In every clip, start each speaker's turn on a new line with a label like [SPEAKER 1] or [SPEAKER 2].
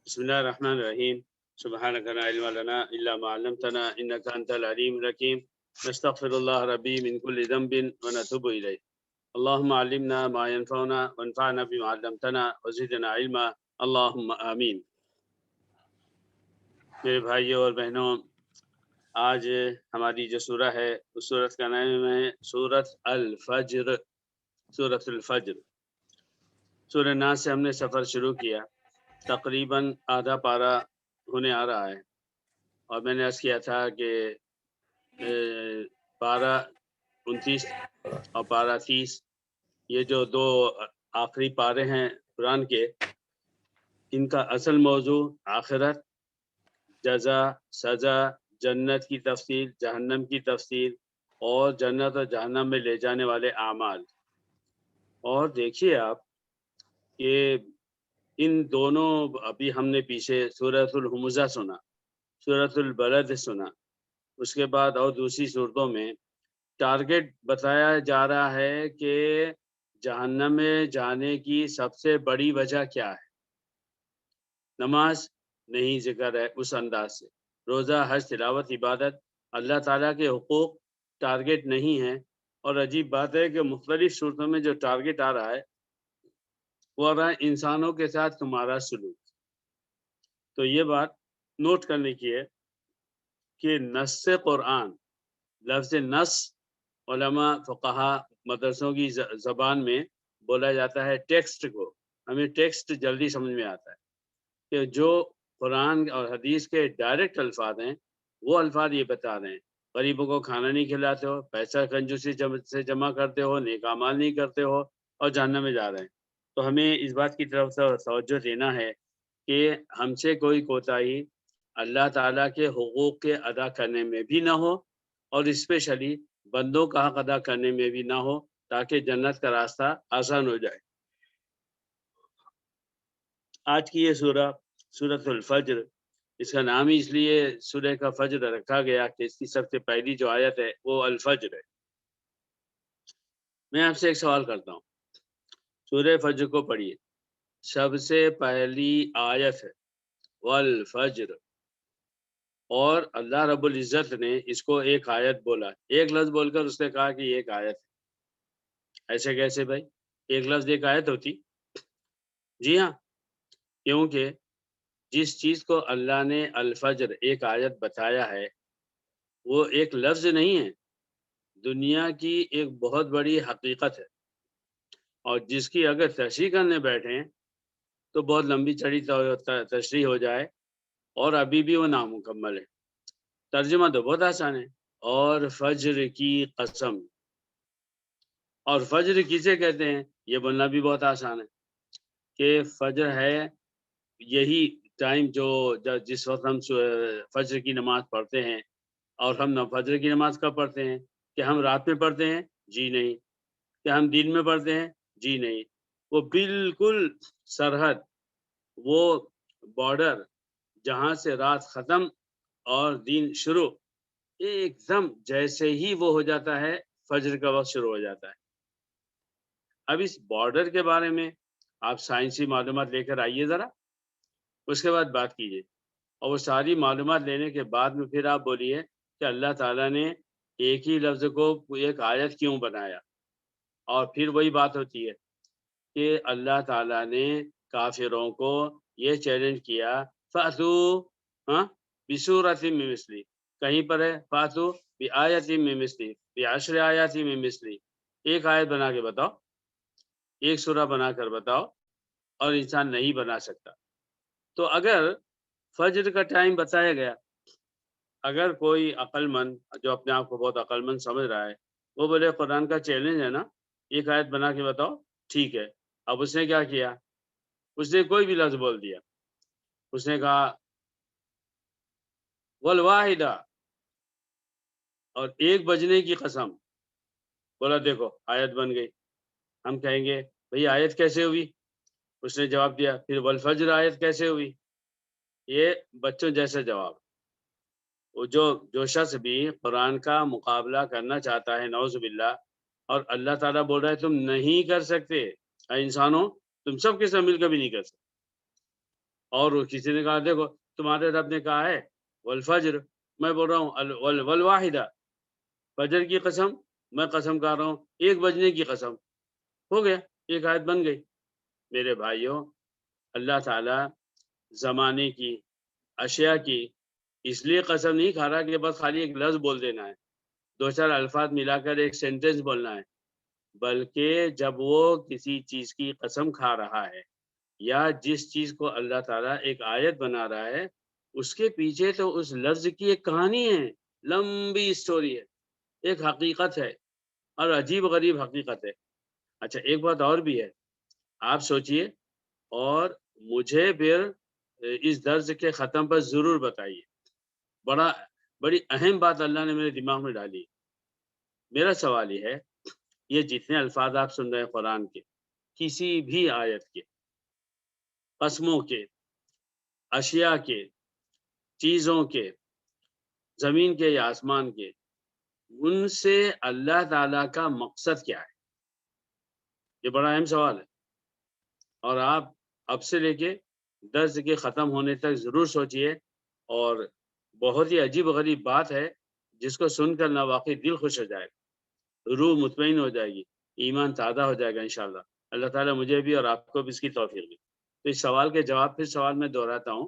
[SPEAKER 1] بسم الله الرحمن الرحيم. سبحانك لا علم لنا إلا ما علمتنا إنك أنت العليم الحكيم. نستغفر الله ربي من كل ذنب ونتوب إليه. اللهم علمنا ما ينفعنا وانفعنا بما علمتنا وزدنا علما. اللهم آمین. میرے بھائیوں اور بہنوں، آج ہماری جو سورہ ہے اس سورت کا نام ہے سورت الفجر. سورت الفجر. سورہ ناس سے ہم نے سفر شروع کیا، تقریباً آدھا پارہ ہونے آ رہا ہے، اور میں نے عرض کیا تھا کہ پارہ 29 اور پارہ 30 یہ جو دو آخری پارے ہیں قرآن کے، ان کا اصل موضوع آخرت، جزا، سزا، جنت کی تفصیل، جہنم کی تفصیل، اور جنت اور جہنم میں لے جانے والے اعمال. اور دیکھیے آپ کہ ان دونوں، ابھی ہم نے پیچھے سورۃ الہمزہ سنا، سورۃ البلد سنا، اس کے بعد اور دوسری صورتوں میں ٹارگٹ بتایا جا رہا ہے کہ جہنم میں جانے کی سب سے بڑی وجہ کیا ہے. نماز نہیں ذکر ہے اس انداز سے، روزہ، حج، تلاوت، عبادت، اللہ تعالیٰ کے حقوق ٹارگٹ نہیں ہیں. اور عجیب بات ہے کہ مختلف صورتوں میں جو ٹارگٹ آ رہا ہے وہ آ رہا ہے انسانوں کے ساتھ تمہارا سلوک. تو یہ بات نوٹ کرنے کی ہے کہ نص قرآن، لفظ نص علماء فقہا مدرسوں کی زبان میں بولا جاتا ہے ٹیکسٹ کو. ہمیں ٹیکسٹ جلدی سمجھ میں آتا ہے کہ جو قرآن اور حدیث کے ڈائریکٹ الفاظ ہیں وہ الفاظ یہ بتا رہے ہیں. غریبوں کو کھانا نہیں کھلاتے ہو، پیسہ کنجوسی سے جمع کرتے ہو، نیک اعمال نہیں کرتے ہو، اور جہنم میں جا رہے ہیں. تو ہمیں اس بات کی طرف سے توجہ دینا ہے کہ ہم سے کوئی کوتاہی اللہ تعالیٰ کے حقوق کے ادا کرنے میں بھی نہ ہو، اور اسپیشلی بندوں کا حق ادا کرنے میں بھی نہ ہو، تاکہ جنت کا راستہ آسان ہو جائے. آج کی یہ سورہ سورۃ الفجر، اس کا نام ہی اس لیے سورہ کا فجر رکھا گیا کہ اس کی سب سے پہلی جو آیت ہے وہ الفجر ہے. میں آپ سے ایک سوال کرتا ہوں، سورہ فجر کو پڑھیے، سب سے پہلی آیت ہے والفجر، اور اللہ رب العزت نے اس کو ایک آیت بولا، ایک لفظ بول کر اس نے کہا کہ یہ ایک آیت ہے. ایسے کیسے بھائی؟ ایک لفظ ایک آیت ہوتی؟ جی ہاں، کیونکہ جس چیز کو اللہ نے الفجر ایک آیت بتایا ہے وہ ایک لفظ نہیں ہے، دنیا کی ایک بہت بڑی حقیقت ہے، اور جس کی اگر تشریح کرنے بیٹھیں تو بہت لمبی چڑی تشریح ہو جائے، اور ابھی بھی وہ نامکمل ہے. ترجمہ تو بہت آسان ہے، اور فجر کی قسم. اور فجر کسے کہتے ہیں یہ بولنا بھی بہت آسان ہے کہ فجر ہے یہی ٹائم جس وقت ہم فجر کی نماز پڑھتے ہیں. اور ہم فجر کی نماز کب پڑھتے ہیں؟ کہ ہم رات میں پڑھتے ہیں؟ جی نہیں. کہ ہم دن میں پڑھتے ہیں؟ جی نہیں. وہ بالکل سرحد، وہ بارڈر جہاں سے رات ختم اور دن شروع، ایک دم جیسے ہی وہ ہو جاتا ہے فجر کا وقت شروع ہو جاتا ہے. اب اس بارڈر کے بارے میں آپ سائنسی معلومات لے کر آئیے ذرا، اس کے بعد بات کیجیے. اور وہ ساری معلومات لینے کے بعد میں پھر آپ بولیے کہ اللہ تعالیٰ نے ایک ہی لفظ کو ایک آیت کیوں بنایا. اور پھر وہی بات ہوتی ہے کہ اللہ تعالیٰ نے کافروں کو یہ چیلنج کیا فَأْتُوا بِسُورَةٍ مِّن مِّثْلِهِ، کہیں پر ہے فَأْتُوا بِآیَةٍ مِّن مِّثْلِهِ بِعَشْرِ آیَاتٍ مِّن مِّثْلِهِ، ایک آیت بنا کے بتاؤ، ایک سورہ بنا کر بتاؤ، اور انسان نہیں بنا سکتا. تو اگر فجر کا ٹائم بتایا گیا، اگر کوئی عقل مند جو اپنے آپ کو بہت عقل مند سمجھ رہا ہے وہ بولے قرآن کا چیلنج ہے نا، ایک آیت بنا کے بتاؤ، ٹھیک ہے. اب اس نے کیا کیا؟ اس نے کوئی بھی لفظ بول دیا. اس نے کہا والواحدہ، اور ایک بجنے کی قسم، بولا دیکھو آیت بن گئی. ہم کہیں گے بھئی آیت کیسے ہوئی؟ اس نے جواب دیا پھر والفجر آیت کیسے ہوئی؟ یہ بچوں جیسا جواب. وہ جو شخص بھی قرآن کا مقابلہ کرنا چاہتا ہے نعوذ باللہ، اور اللہ تعالیٰ بول رہا ہے تم نہیں کر سکتے، اے انسانوں تم سب کے ساتھ مل کر بھی نہیں کر سکتے. اور کسی نے کہا دیکھو تمہارے رب نے کہا ہے والفجر، میں بول رہا ہوں والواحدہ، فجر کی قسم، میں قسم کر رہا ہوں 1 بجنے کی قسم، ہو گیا، ایک آیت بن گئی۔ میرے بھائیوں، اللہ تعالیٰ زمانے کی، اشیاء کی اس لیے قسم نہیں کھا رہا کہ بس خالی ایک لفظ بول دینا ہے، 2-4 الفاظ ملا کر ایک سینٹنس بولنا ہے، بلکہ جب وہ کسی چیز کی قسم کھا رہا ہے یا جس چیز کو اللہ تعالیٰ ایک آیت بنا رہا ہے، اس کے پیچھے تو اس لفظ کی ایک کہانی ہے، لمبی سٹوری ہے، ایک حقیقت ہے، اور عجیب غریب حقیقت ہے۔ اچھا ایک بات اور بھی ہے، آپ سوچئے اور مجھے پھر اس درس کے ختم پر ضرور بتائیے، بڑی اہم بات اللہ نے میرے دماغ میں ڈالی۔ میرا سوال یہ ہے، یہ جتنے الفاظ آپ سن رہے ہیں قرآن کے، کسی بھی آیت کے، قسموں کے، اشیاء کے، چیزوں کے، زمین کے یا آسمان کے، ان سے اللہ تعالیٰ کا مقصد کیا ہے؟ یہ بڑا اہم سوال ہے، اور آپ اب سے لے کے درس کے ختم ہونے تک ضرور سوچئے، اور بہت ہی عجیب و غریب بات ہے جس کو سن کر نہ واقعی دل خوش ہو جائے گا، روح مطمئن ہو جائے گی، ایمان تازہ ہو جائے گا انشاءاللہ۔ اللہ تعالیٰ مجھے بھی اور آپ کو بھی اس کی توفیق دے۔ تو اس سوال کے جواب پھر سوال میں دہراتا ہوں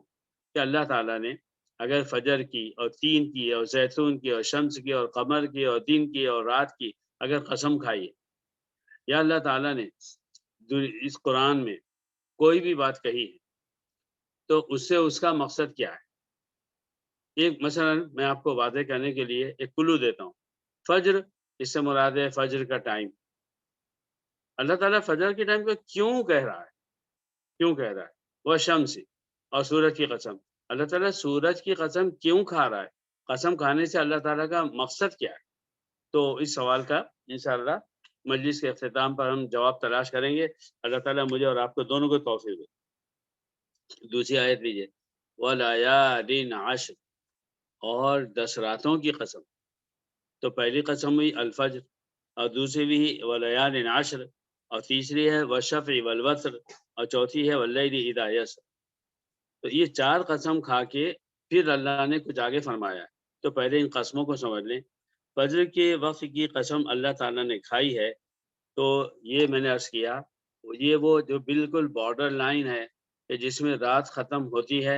[SPEAKER 1] کہ اللہ تعالیٰ نے اگر فجر کی اور تین کی اور زیتون کی اور شمس کی اور قمر کی اور دن کی اور رات کی اگر قسم کھائی ہے، یا اللہ تعالیٰ نے اس قرآن میں کوئی بھی بات کہی ہے، تو اس سے اس کا مقصد کیا ہے؟ ایک مثلا میں آپ کو واضح کرنے کے لیے ایک کلو دیتا ہوں، فجر، اس سے مراد ہے فجر کا ٹائم۔ اللہ تعالیٰ فجر کے ٹائم کو کیوں کہہ رہا ہے؟ کیوں کہہ رہا ہے؟ وہ شمس اور سورج کی قسم، اللہ تعالیٰ سورج کی قسم کیوں کھا رہا ہے؟ قسم کھانے سے اللہ تعالیٰ کا مقصد کیا ہے؟ تو اس سوال کا انشاءاللہ مجلس کے اختتام پر ہم جواب تلاش کریں گے۔ اللہ تعالیٰ مجھے اور آپ کو دونوں کو توفیق دے۔ دوسری آیت لیجیے، وَلَيَالٍ عَشْرٍ، اور 10 راتوں کی قسم۔ تو پہلی قسم ہوئی الفجر، اور دوسری بھی وَلَيَالٍ عَشْرٍ، اور تیسری ہے وَالشَّفْعِ وَالْوَتْرِ، اور چوتھی ہے وَاللَّيْلِ إِذَا يَسْرِ۔ تو یہ 4 قسم کھا کے پھر اللہ نے کچھ آگے فرمایا ہے۔ تو پہلے ان قسموں کو سمجھ لیں۔ فجر کے وقت کی قسم اللہ تعالیٰ نے کھائی ہے، تو یہ میں نے عرض کیا، یہ وہ جو بالکل بارڈر لائن ہے کہ جس میں رات ختم ہوتی ہے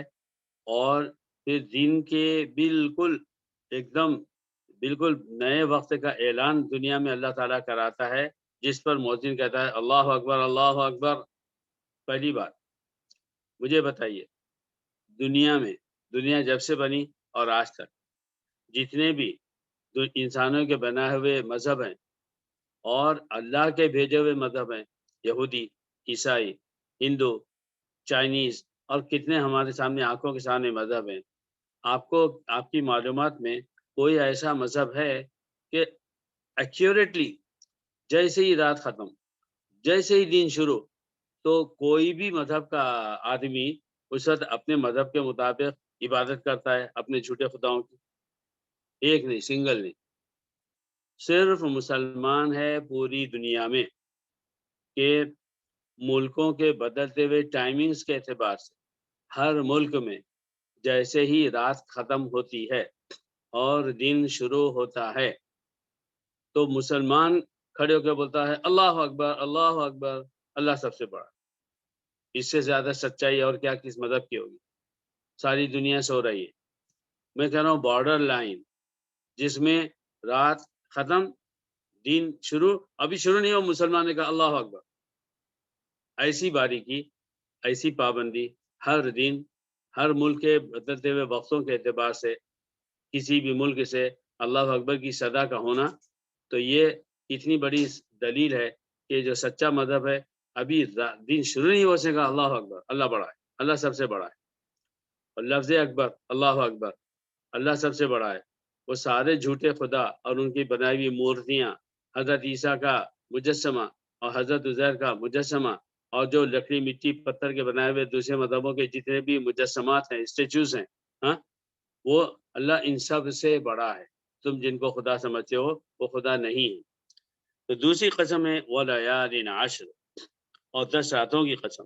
[SPEAKER 1] اور پھر دن کے بالکل ایک دم بالکل نئے وقت کا اعلان دنیا میں اللہ تعالیٰ کراتا ہے، جس پر مؤذن کہتا ہے اللہ اکبر اللہ اکبر۔ پہلی بات مجھے بتائیے، دنیا جب سے بنی اور آج تک جتنے بھی انسانوں کے بنائے ہوئے مذہب ہیں اور اللہ کے بھیجے ہوئے مذہب ہیں، یہودی، عیسائی، ہندو، چائنیز، اور کتنے ہمارے سامنے آنکھوں کے سامنے مذہب ہیں، آپ کی معلومات میں کوئی ایسا مذہب ہے کہ ایکیوریٹلی جیسے ہی رات ختم، جیسے ہی دن شروع، تو کوئی بھی مذہب کا آدمی اس وقت اپنے مذہب کے مطابق عبادت کرتا ہے اپنے جھوٹے خداؤں کی؟ ایک نہیں، سنگل نہیں۔ صرف مسلمان ہے پوری دنیا میں کہ ملکوں کے بدلتے ہوئے ٹائمنگز کے اعتبار سے ہر ملک میں جیسے ہی رات ختم ہوتی ہے اور دن شروع ہوتا ہے تو مسلمان کھڑے ہو کے بولتا ہے اللہ اکبر اللہ اکبر، اللہ سب سے بڑا۔ اس سے زیادہ سچائی اور کیا کس مذہب کی ہوگی؟ ساری دنیا سو رہی ہے، میں کہہ رہا ہوں بارڈر لائن جس میں رات ختم دن شروع، ابھی شروع نہیں ہو مسلمان نے کہا اللہ اکبر۔ ایسی باریکی، ایسی پابندی ہر دن ہر ملک کے بدلتے ہوئے وقتوں کے اعتبار سے کسی بھی ملک سے اللہ اکبر کی صدا کا ہونا، تو یہ اتنی بڑی دلیل ہے کہ جو سچا مذہب ہے ابھی دن شروع نہیں ہو سکا اللہ اکبر، اللہ بڑا ہے، اللہ سب سے بڑا ہے، اور لفظ اکبر اللہ اکبر، اللہ سب سے بڑا ہے۔ وہ سارے جھوٹے خدا اور ان کی بنائی ہوئی مورتیاں، حضرت عیسیٰ کا مجسمہ اور حضرت عزیر کا مجسمہ، اور جو لکڑی مٹی پتھر کے بنائے ہوئے دوسرے مذہبوں کے جتنے بھی مجسمات ہیں، اسٹیچوز ہیں، ہاں، وہ اللہ ان سب سے بڑا ہے۔ تم جن کو خدا سمجھتے ہو وہ خدا نہیں ہے۔ تو دوسری قسم ہے وَلَيَالٍ عَشْرٍ، اور 10 راتوں کی قسم۔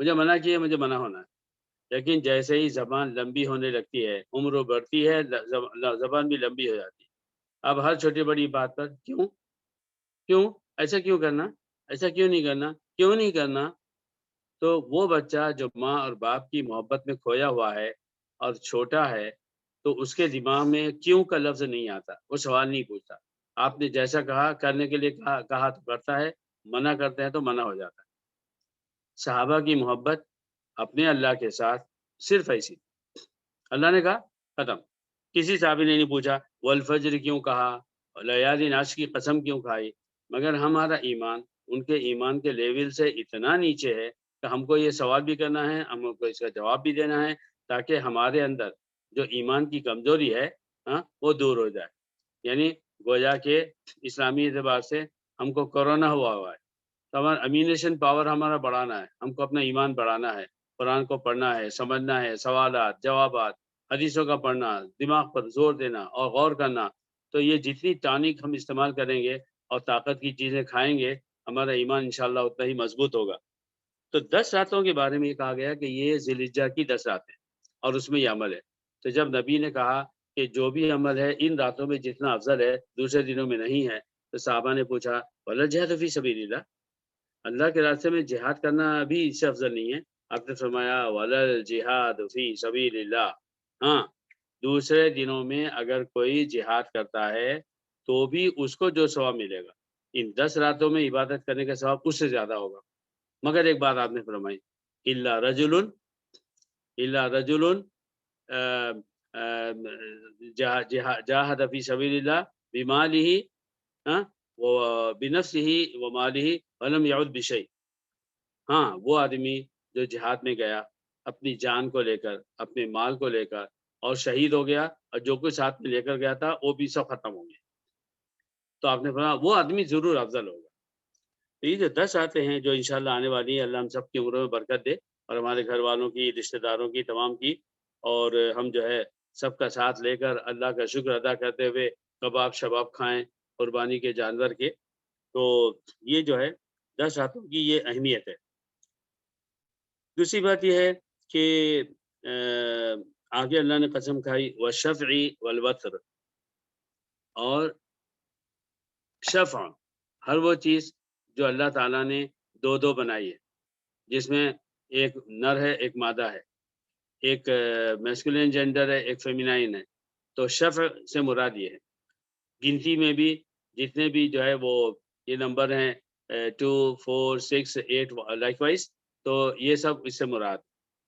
[SPEAKER 1] مجھے منع کیا مجھے منع ہونا ہے، لیکن جیسے ہی زبان لمبی ہونے لگتی ہے، عمر بڑھتی ہے، زبان بھی لمبی ہو جاتی ہے۔ اب ہر چھوٹی بڑی بات پر کیوں کیوں ایسا کیوں کرنا، ایسا کیوں نہیں کرنا، کیوں نہیں کرنا، تو وہ بچہ جو ماں اور باپ کی محبت میں کھویا ہوا ہے اور چھوٹا ہے، تو اس کے دماغ میں کیوں کا لفظ نہیں آتا، وہ سوال نہیں پوچھتا۔ آپ نے جیسا کہا کرنے کے لیے کہا تو کرتا ہے، منع کرتے ہیں تو منع ہو جاتا ہے۔ صحابہ کی محبت اپنے اللہ کے ساتھ صرف ایسی، اللہ نے کہا ختم، کسی صحابی نے نہیں پوچھا والفجر کیوں کہا، لیالی نعش کی قسم کیوں کھائی، مگر ہمارا ایمان ان کے ایمان کے لیول سے اتنا نیچے ہے کہ ہم کو یہ سوال بھی کرنا ہے، ہم کو اس کا جواب بھی دینا ہے، تاکہ ہمارے اندر جو ایمان کی کمزوری ہے وہ دور ہو جائے۔ یعنی گویا کہ اسلامی اعتبار سے ہم کو کورونا ہوا ہے، تو ہمارا امیونیشن پاور ہمارا بڑھانا ہے، ہم کو اپنا ایمان بڑھانا ہے، قرآن کو پڑھنا ہے، سمجھنا ہے، سوالات جوابات حدیثوں کا پڑھنا، دماغ پر زور دینا اور غور کرنا۔ تو یہ جتنی ٹانک ہم استعمال کریں گے اور طاقت کی چیزیں کھائیں گے، ہمارا ایمان انشاءاللہ اتنا ہی مضبوط ہوگا۔ تو 10 راتوں کے بارے میں یہ کہا گیا کہ یہ ذی الحجہ کی 10 راتیں اور اس میں یہ عمل ہے۔ تو جب نبی نے کہا کہ جو بھی عمل ہے ان راتوں میں جتنا افضل ہے دوسرے دنوں میں نہیں ہے، تو صحابہ نے پوچھا ولا جہاد فی سبیل اللہ، اللہ کے راستے میں جہاد کرنا بھی اس سے افضل نہیں ہے؟ آپ نے فرمایا ولل جہاد فی سبیل اللہ، ہاں دوسرے دنوں میں اگر کوئی جہاد کرتا ہے تو بھی اس کو جو ثواب ملے گا ان 10 راتوں میں عبادت کرنے کا ثواب اس سے زیادہ ہوگا۔ مگر ایک بات آپ نے فرمائی الا رجل جاہد فی سبیل اللہ بمالہ بنفسہ ومالہ ولم یعد بشیء، ہاں وہ آدمی جو جہاد میں گیا اپنی جان کو لے کر اپنے مال کو لے کر اور شہید ہو گیا، اور جو کچھ ساتھ میں لے کر گیا تھا وہ بھی سب ختم ہو گیا، تو آپ نے فرمایا وہ آدمی ضرور افضل ہوگا۔ تو یہ جو 10 آتے ہیں جو انشاءاللہ آنے والی ہیں، اللہ ہم سب کی عمروں میں برکت دے اور ہمارے گھر والوں کی، رشتہ داروں کی، تمام کی، اور ہم جو ہے سب کا ساتھ لے کر اللہ کا شکر ادا کرتے ہوئے کباب شباب کھائیں قربانی کے جانور کے۔ تو یہ جو ہے 10 راتوں کی یہ اہمیت ہے۔ دوسری بات یہ ہے کہ آگے اللہ نے قسم کھائی والشفع والوتر، اور شفع ہر وہ چیز جو اللہ تعالیٰ نے دو دو بنائی ہے، جس میں ایک نر ہے ایک مادہ ہے، ایک میسکولین جینڈر ہے ایک فیمینائن ہے، تو شفع سے مراد یہ ہے۔ گنتی میں بھی جتنے بھی جو ہے وہ یہ نمبر ہیں 2 4 6 8 لائک وائز، تو یہ سب اس سے مراد۔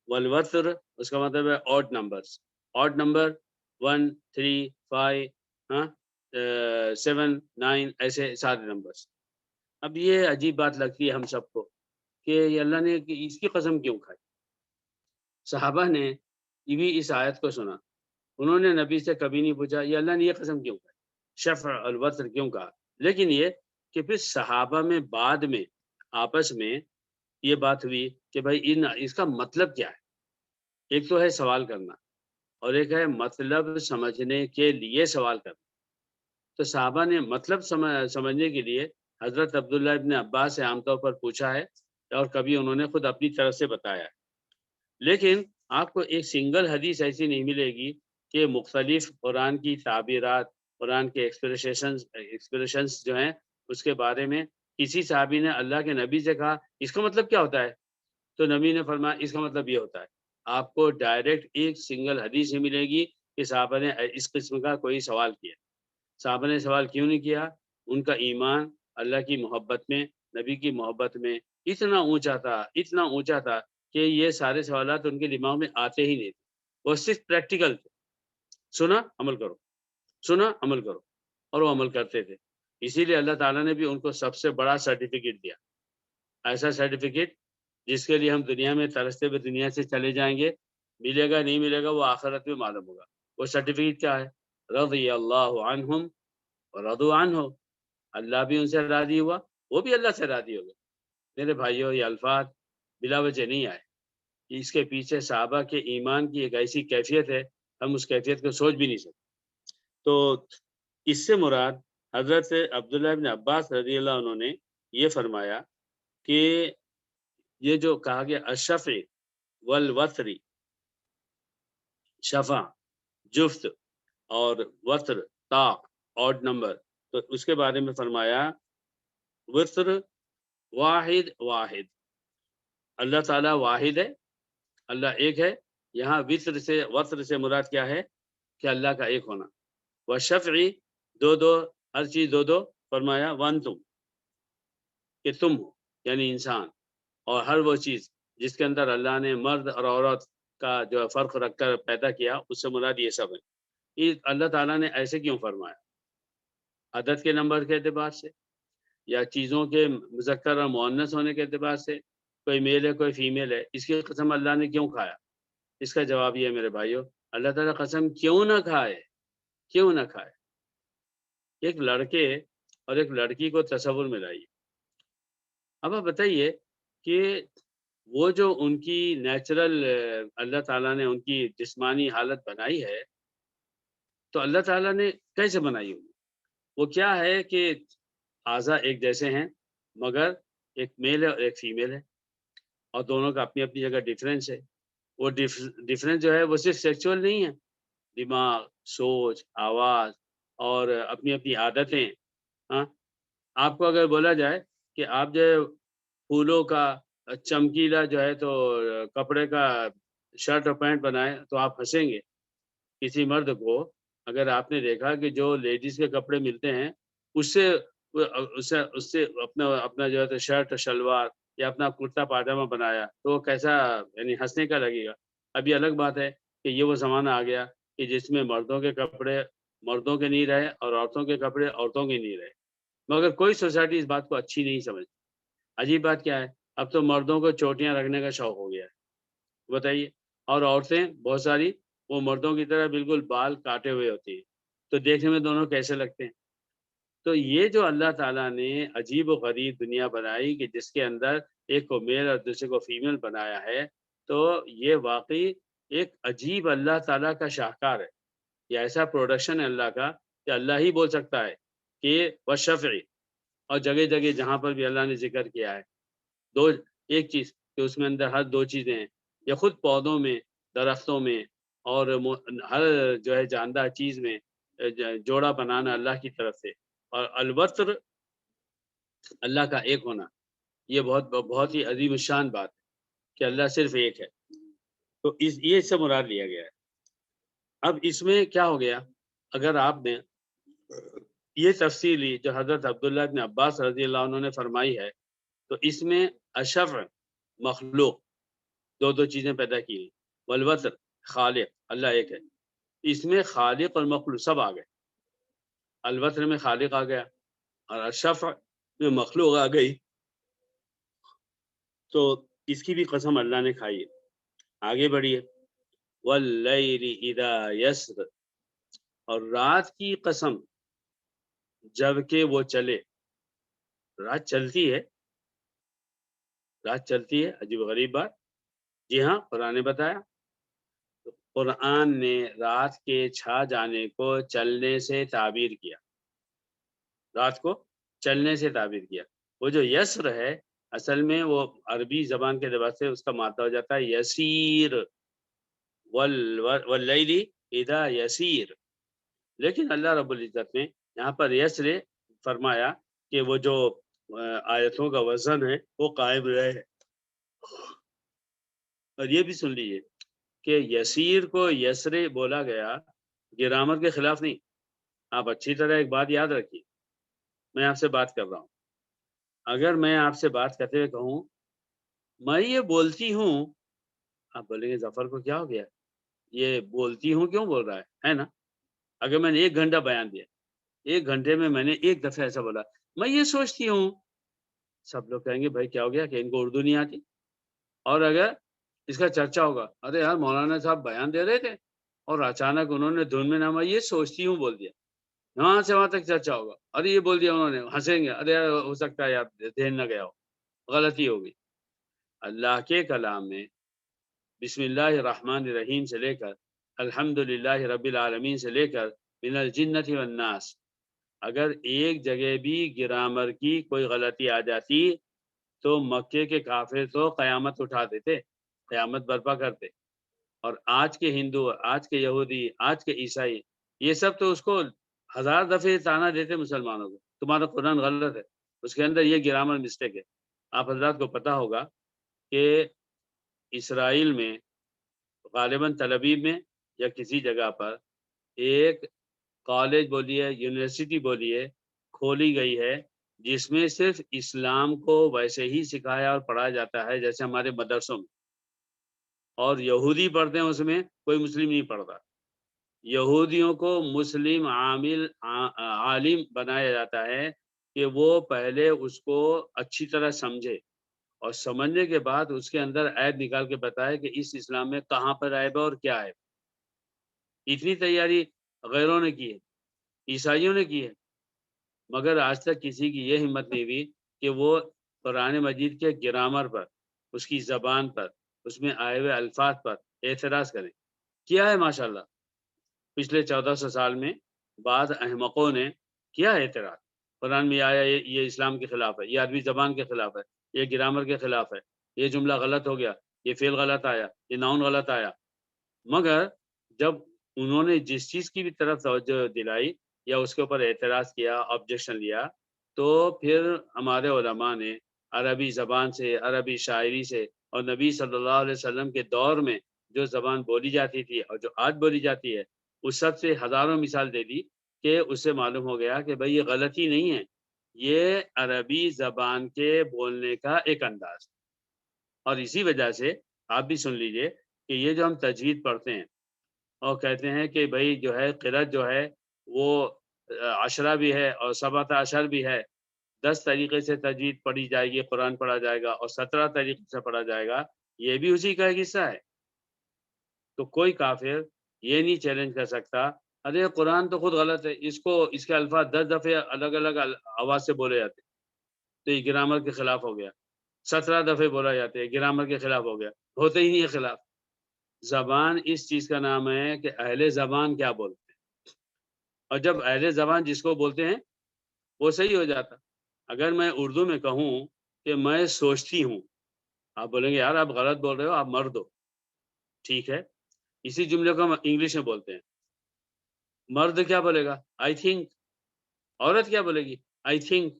[SPEAKER 1] والوتر اس کا مطلب ہے آڈ نمبرز، آڈ نمبر 1 3 5 7 9 ایسے سارے نمبرز۔ اب یہ عجیب بات لگتی ہے ہم سب کو کہ یہ اللہ نے اس کی قسم کیوں کھائی۔ صحابہ نے یہ بھی اس آیت کو سنا، انہوں نے نبی سے کبھی نہیں پوچھا یہ اللہ نے یہ قسم کیوں کھائی، شفع الوتر کیوں کہا، لیکن یہ کہ پھر صحابہ میں بعد میں آپس میں یہ بات ہوئی کہ بھائی اس کا مطلب کیا ہے۔ ایک تو ہے سوال کرنا اور ایک ہے مطلب سمجھنے کے لیے سوال کرنا۔ تو صحابہ نے مطلب سمجھنے کے لیے حضرت عبداللہ ابن عباس سے عام طور پر پوچھا ہے، اور کبھی انہوں نے خود اپنی طرف سے بتایا ہے۔ لیکن آپ کو ایک سنگل حدیث ایسی نہیں ملے گی کہ مختلف قرآن کی تعبیرات، قرآن کے ایکسپریشنز جو ہیں اس کے بارے میں کسی صحابی نے اللہ کے نبی سے کہا اس کا مطلب کیا ہوتا ہے، تو نبی نے فرمایا اس کا مطلب یہ ہوتا ہے۔ آپ کو ڈائریکٹ ایک سنگل حدیث ہی ملے گی کہ صحابہ نے اس قسم کا کوئی سوال کیا۔ صحابہ نے سوال کیوں نہیں کیا؟ ان کا ایمان اللہ کی محبت میں، نبی کی محبت میں اتنا اونچا تھا، اتنا اونچا تھا کہ یہ سارے سوالات ان کے دماغ میں آتے ہی نہیں تھے، وہ صرف پریکٹیکل تھے، سنا عمل کرو، سنا عمل کرو، اور وہ عمل کرتے تھے۔ اسی لیے اللہ تعالیٰ نے بھی ان کو سب سے بڑا سرٹیفکیٹ دیا، ایسا سرٹیفکیٹ جس کے لیے ہم دنیا میں ترستے ہوئے دنیا سے چلے جائیں گے، ملے گا نہیں ملے گا وہ آخرت میں معلوم ہوگا۔ وہ سرٹیفکیٹ کیا ہے؟ رضی اللہ عنہم ورضوا عنہ، اللہ بھی ان سے راضی ہوا وہ بھی اللہ سے راضی ہو گئے۔ میرے بھائیوں یہ الفاظ بلا وجہ نہیں آئے، اس کے پیچھے صحابہ کے ایمان کی ایک ایسی کیفیت ہے ہم اس کیفیت کو سوچ بھی نہیں سکتے۔ تو اس سے مراد حضرت عبداللہ بن عباس رضی اللہ عنہ نے یہ فرمایا کہ یہ جو کہا گیا الشفع والوتر، شفع جفت اور وتر طاق آڈ نمبر، تو اس کے بارے میں فرمایا وتر واحد واحد، اللہ تعالیٰ واحد ہے، اللہ ایک ہے۔ یہاں وتر سے مراد کیا ہے کہ اللہ کا ایک ہونا۔ والشفع دو دو، ہر چیز دو دو، فرمایا وانتم کہ تم ہو یعنی انسان، اور ہر وہ چیز جس کے اندر اللہ نے مرد اور عورت کا جو فرق رکھ کر پیدا کیا، اس سے مراد یہ سب ہے۔ یہ اللہ تعالیٰ نے ایسے کیوں فرمایا؟ عدد کے نمبر کے اعتبار سے، یا چیزوں کے مذکر اور مؤنث ہونے کے اعتبار سے، کوئی میل ہے کوئی فیمیل ہے، اس کی قسم اللہ نے کیوں کھایا؟ اس کا جواب یہ ہے میرے بھائیوں، اللہ تعالیٰ قسم کیوں نہ کھائے، کیوں نہ کھائے؟ ایک لڑکے اور ایک لڑکی کو تصور میں لائیے، اب آپ بتائیے کہ وہ جو ان کی نیچرل اللہ تعالیٰ نے ان کی جسمانی حالت بنائی ہے، تو اللہ تعالیٰ نے کیسے بنائی ہوگی؟ وہ کیا ہے کہ اعضاء ایک جیسے ہیں، مگر ایک میل ہے اور ایک فیمیل ہے، اور دونوں کا اپنی اپنی جگہ ڈیفرنس ہے۔ وہ ڈیفرنس جو ہے وہ صرف سیکچول نہیں ہے، دماغ، سوچ، آواز اور اپنی اپنی عادتیں۔ ہاں، آپ کو اگر بولا جائے کہ آپ جو ہے پھولوں کا چمکیلا جو ہے تو کپڑے کا شرٹ اور پینٹ بنائے تو آپ ہنسیں گے۔ کسی مرد کو اگر آپ نے دیکھا کہ جو لیڈیز کے کپڑے ملتے ہیں اس سے اپنا جو ہے تو شرٹ شلوار یا اپنا کرتا پاجامہ بنایا تو وہ کیسا یعنی ہنسنے کا لگے گا۔ ابھی الگ بات ہے کہ یہ وہ زمانہ آ گیا کہ جس میں مردوں کے کپڑے مردوں کے نہیں رہے اور عورتوں کے کپڑے عورتوں کے نہیں رہے، مگر کوئی سوسائٹی اس بات کو اچھی نہیں سمجھتی۔ عجیب بات کیا ہے، اب تو مردوں کو چوٹیاں رکھنے کا شوق ہو گیا ہے، بتائیے، اور عورتیں بہت ساری وہ مردوں کی طرح بالکل بال کاٹے ہوئے ہوتی ہیں، تو دیکھنے میں دونوں کیسے لگتے ہیں؟ تو یہ جو اللہ تعالیٰ نے عجیب و غریب دنیا بنائی کہ جس کے اندر ایک کو میل اور دوسرے کو فیمیل بنایا ہے، تو یہ واقعی ایک عجیب اللہ تعالیٰ کا شاہکار ہے۔ یہ ایسا پروڈکشن ہے اللہ کا کہ اللہ ہی بول سکتا ہے کہ والشفع، اور جگہ جگہ جہاں پر بھی اللہ نے ذکر کیا ہے ایک چیز کہ اس میں اندر ہر دو چیزیں ہیں، یا خود پودوں میں، درختوں میں، اور ہر جو ہے جاندار چیز میں جوڑا بنانا اللہ کی طرف سے، اور الوتر اللہ کا ایک ہونا، یہ بہت ہی عظیم الشان بات ہے کہ اللہ صرف ایک ہے۔ تو یہ سے مراد لیا گیا ہے۔ اب اس میں کیا ہو گیا، اگر آپ نے یہ تفصیلی جو حضرت عبداللہ ابن عباس رضی اللہ عنہ نے فرمائی ہے، تو اس میں الشفع مخلوق، دو چیزیں پیدا کی ہیں، والوتر خالق، اللہ ایک ہے، اس میں خالق اور مخلوق سب آ گئے۔ الوتر میں خالق آ گیا اور الشفع میں مخلوق آ گئی، تو اس کی بھی قسم اللہ نے کھائی ہے۔ آگے بڑھیے، واللیل اذا یسر، اور رات کی قسم جب کہ وہ چلے۔ رات چلتی ہے، رات چلتی ہے، عجیب غریب بات۔ جی ہاں، قرآن نے بتایا، قرآن نے رات کے چھا جانے کو چلنے سے تعبیر کیا، رات کو چلنے سے تعبیر کیا۔ وہ جو یسر ہے اصل میں وہ عربی زبان کے اعتبار سے اس کا مادہ ہو جاتا ہے یسیر، واللیل اذا یسیر، لیکن اللہ رب العزت نے یہاں پر یسر فرمایا کہ وہ جو آیتوں کا وزن ہے وہ قائم رہے۔ اور یہ بھی سن لیجیے کہ یسیر کو یسر بولا گیا گرامر کے خلاف نہیں۔ آپ اچھی طرح ایک بات یاد رکھیے، میں آپ سے بات کر رہا ہوں، اگر میں آپ سے بات کرتے ہوئے کہوں میں یہ بولتی ہوں، آپ بولیں گے ظفر کو کیا ہو گیا، یہ بولتی ہوں کیوں بول رہا ہے نا؟ اگر میں نے 1 گھنٹہ بیان دیا، 1 گھنٹے میں میں نے ایک دفعہ ایسا بولا میں یہ سوچتی ہوں، سب لوگ کہیں گے بھائی کیا ہو گیا کہ ان کو اردو نہیں آتی۔ اور اگر اس کا چرچا ہوگا، ارے یار مولانا صاحب بیان دے رہے تھے اور اچانک انہوں نے دھن میں نام یہ سوچتی ہوں بول دیا، وہاں سے وہاں تک چرچا ہوگا، ارے یہ بول دیا انہوں نے، ہنسیں گے، ارے یار ہو سکتا ہے یار دھیان نہ گیا ہو، غلطی ہوگی۔ اللہ کے کلام میں بسم اللہ الرحمن الرحیم سے لے کر الحمدللہ رب العالمین سے لے کر من الجنۃ والناس، اگر ایک جگہ بھی گرامر کی کوئی غلطی آ جاتی تو مکے کے کافر تو قیامت اٹھاتے تھے، قیامت برپا کرتے، اور آج کے ہندو، آج کے یہودی، آج کے عیسائی، یہ سب تو اس کو ہزار دفعے تانا دیتے مسلمانوں کو، تمہارا قرآن غلط ہے، اس کے اندر یہ گرامر مسٹیک ہے۔ آپ حضرات کو پتہ ہوگا کہ اسرائیل میں غالباً تل ابیب میں یا کسی جگہ پر ایک کالج بولیے، یونیورسٹی بولیے، کھولی گئی ہے جس میں صرف اسلام کو ویسے ہی سکھایا اور پڑھایا جاتا ہے جیسے ہمارے مدرسوں میں، اور یہودی پڑھتے ہیں، اس میں کوئی مسلم نہیں پڑھتا۔ یہودیوں کو مسلم عالم بنایا جاتا ہے کہ وہ پہلے اس کو اچھی طرح سمجھے، اور سمجھنے کے بعد اس کے اندر عیب نکال کے بتائے کہ اس اسلام میں کہاں پر عیب ہے اور کیا ہے۔ اتنی تیاری غیروں نے کی ہے، عیسائیوں نے کی ہے، مگر آج تک کسی کی یہ ہمت نہیں ہوئی کہ وہ قرآن مجید کے گرامر پر، اس کی زبان پر، اس میں آئے ہوئے الفاظ پر اعتراض کریں۔ کیا ہے ماشاءاللہ پچھلے 1400 سال میں بعض احمقوں نے کیا اعتراض، قرآن میں آیا یہ اسلام کے خلاف ہے، یہ عربی زبان کے خلاف ہے، یہ گرامر کے خلاف ہے، یہ جملہ غلط ہو گیا، یہ فعل غلط آیا، یہ ناؤن غلط آیا، مگر جب انہوں نے جس چیز کی بھی طرف توجہ دلائی یا اس کے اوپر اعتراض کیا، آبجیکشن لیا، تو پھر ہمارے علماء نے عربی زبان سے، عربی شاعری سے، اور نبی صلی اللہ علیہ وسلم کے دور میں جو زبان بولی جاتی تھی اور جو آج بولی جاتی ہے، اس سب سے ہزاروں مثال دے دی کہ اس سے معلوم ہو گیا کہ بھئی یہ غلطی نہیں ہے، یہ عربی زبان کے بولنے کا ایک انداز ہے۔ اور اسی وجہ سے آپ بھی سن لیجئے کہ یہ جو ہم تجوید پڑھتے ہیں اور کہتے ہیں کہ بھئی جو ہے قرأت جو ہے وہ عشرہ بھی ہے اور سبعۃ عشر بھی ہے، 10 طریقے سے تجوید پڑھی جائے گی، قرآن پڑھا جائے گا، اور 17 طریقے سے پڑھا جائے گا، یہ بھی اسی کا ایک حصہ ہے۔ تو کوئی کافر یہ نہیں چیلنج کر سکتا ارے قرآن تو خود غلط ہے، اس کے الفاظ 10 دفعے الگ الگ آواز سے بولے جاتے ہیں، تو یہ گرامر کے خلاف ہو گیا، 17 دفعے بولا جاتے ہیں، گرامر کے خلاف ہو گیا، ہوتے ہی نہیں ہے خلاف۔ زبان اس چیز کا نام ہے کہ اہل زبان کیا بولتے ہیں، اور جب اہل زبان جس کو بولتے ہیں وہ صحیح ہو جاتا۔ اگر میں اردو میں کہوں کہ میں سوچتی ہوں، آپ بولیں گے یار آپ غلط بول رہے ہو، آپ مرد ہو، ٹھیک ہے، اسی جملے کو ہم انگلش میں بولتے ہیں، مرد کیا بولے گا؟ آئی تھنک، عورت کیا بولے گی؟ I think.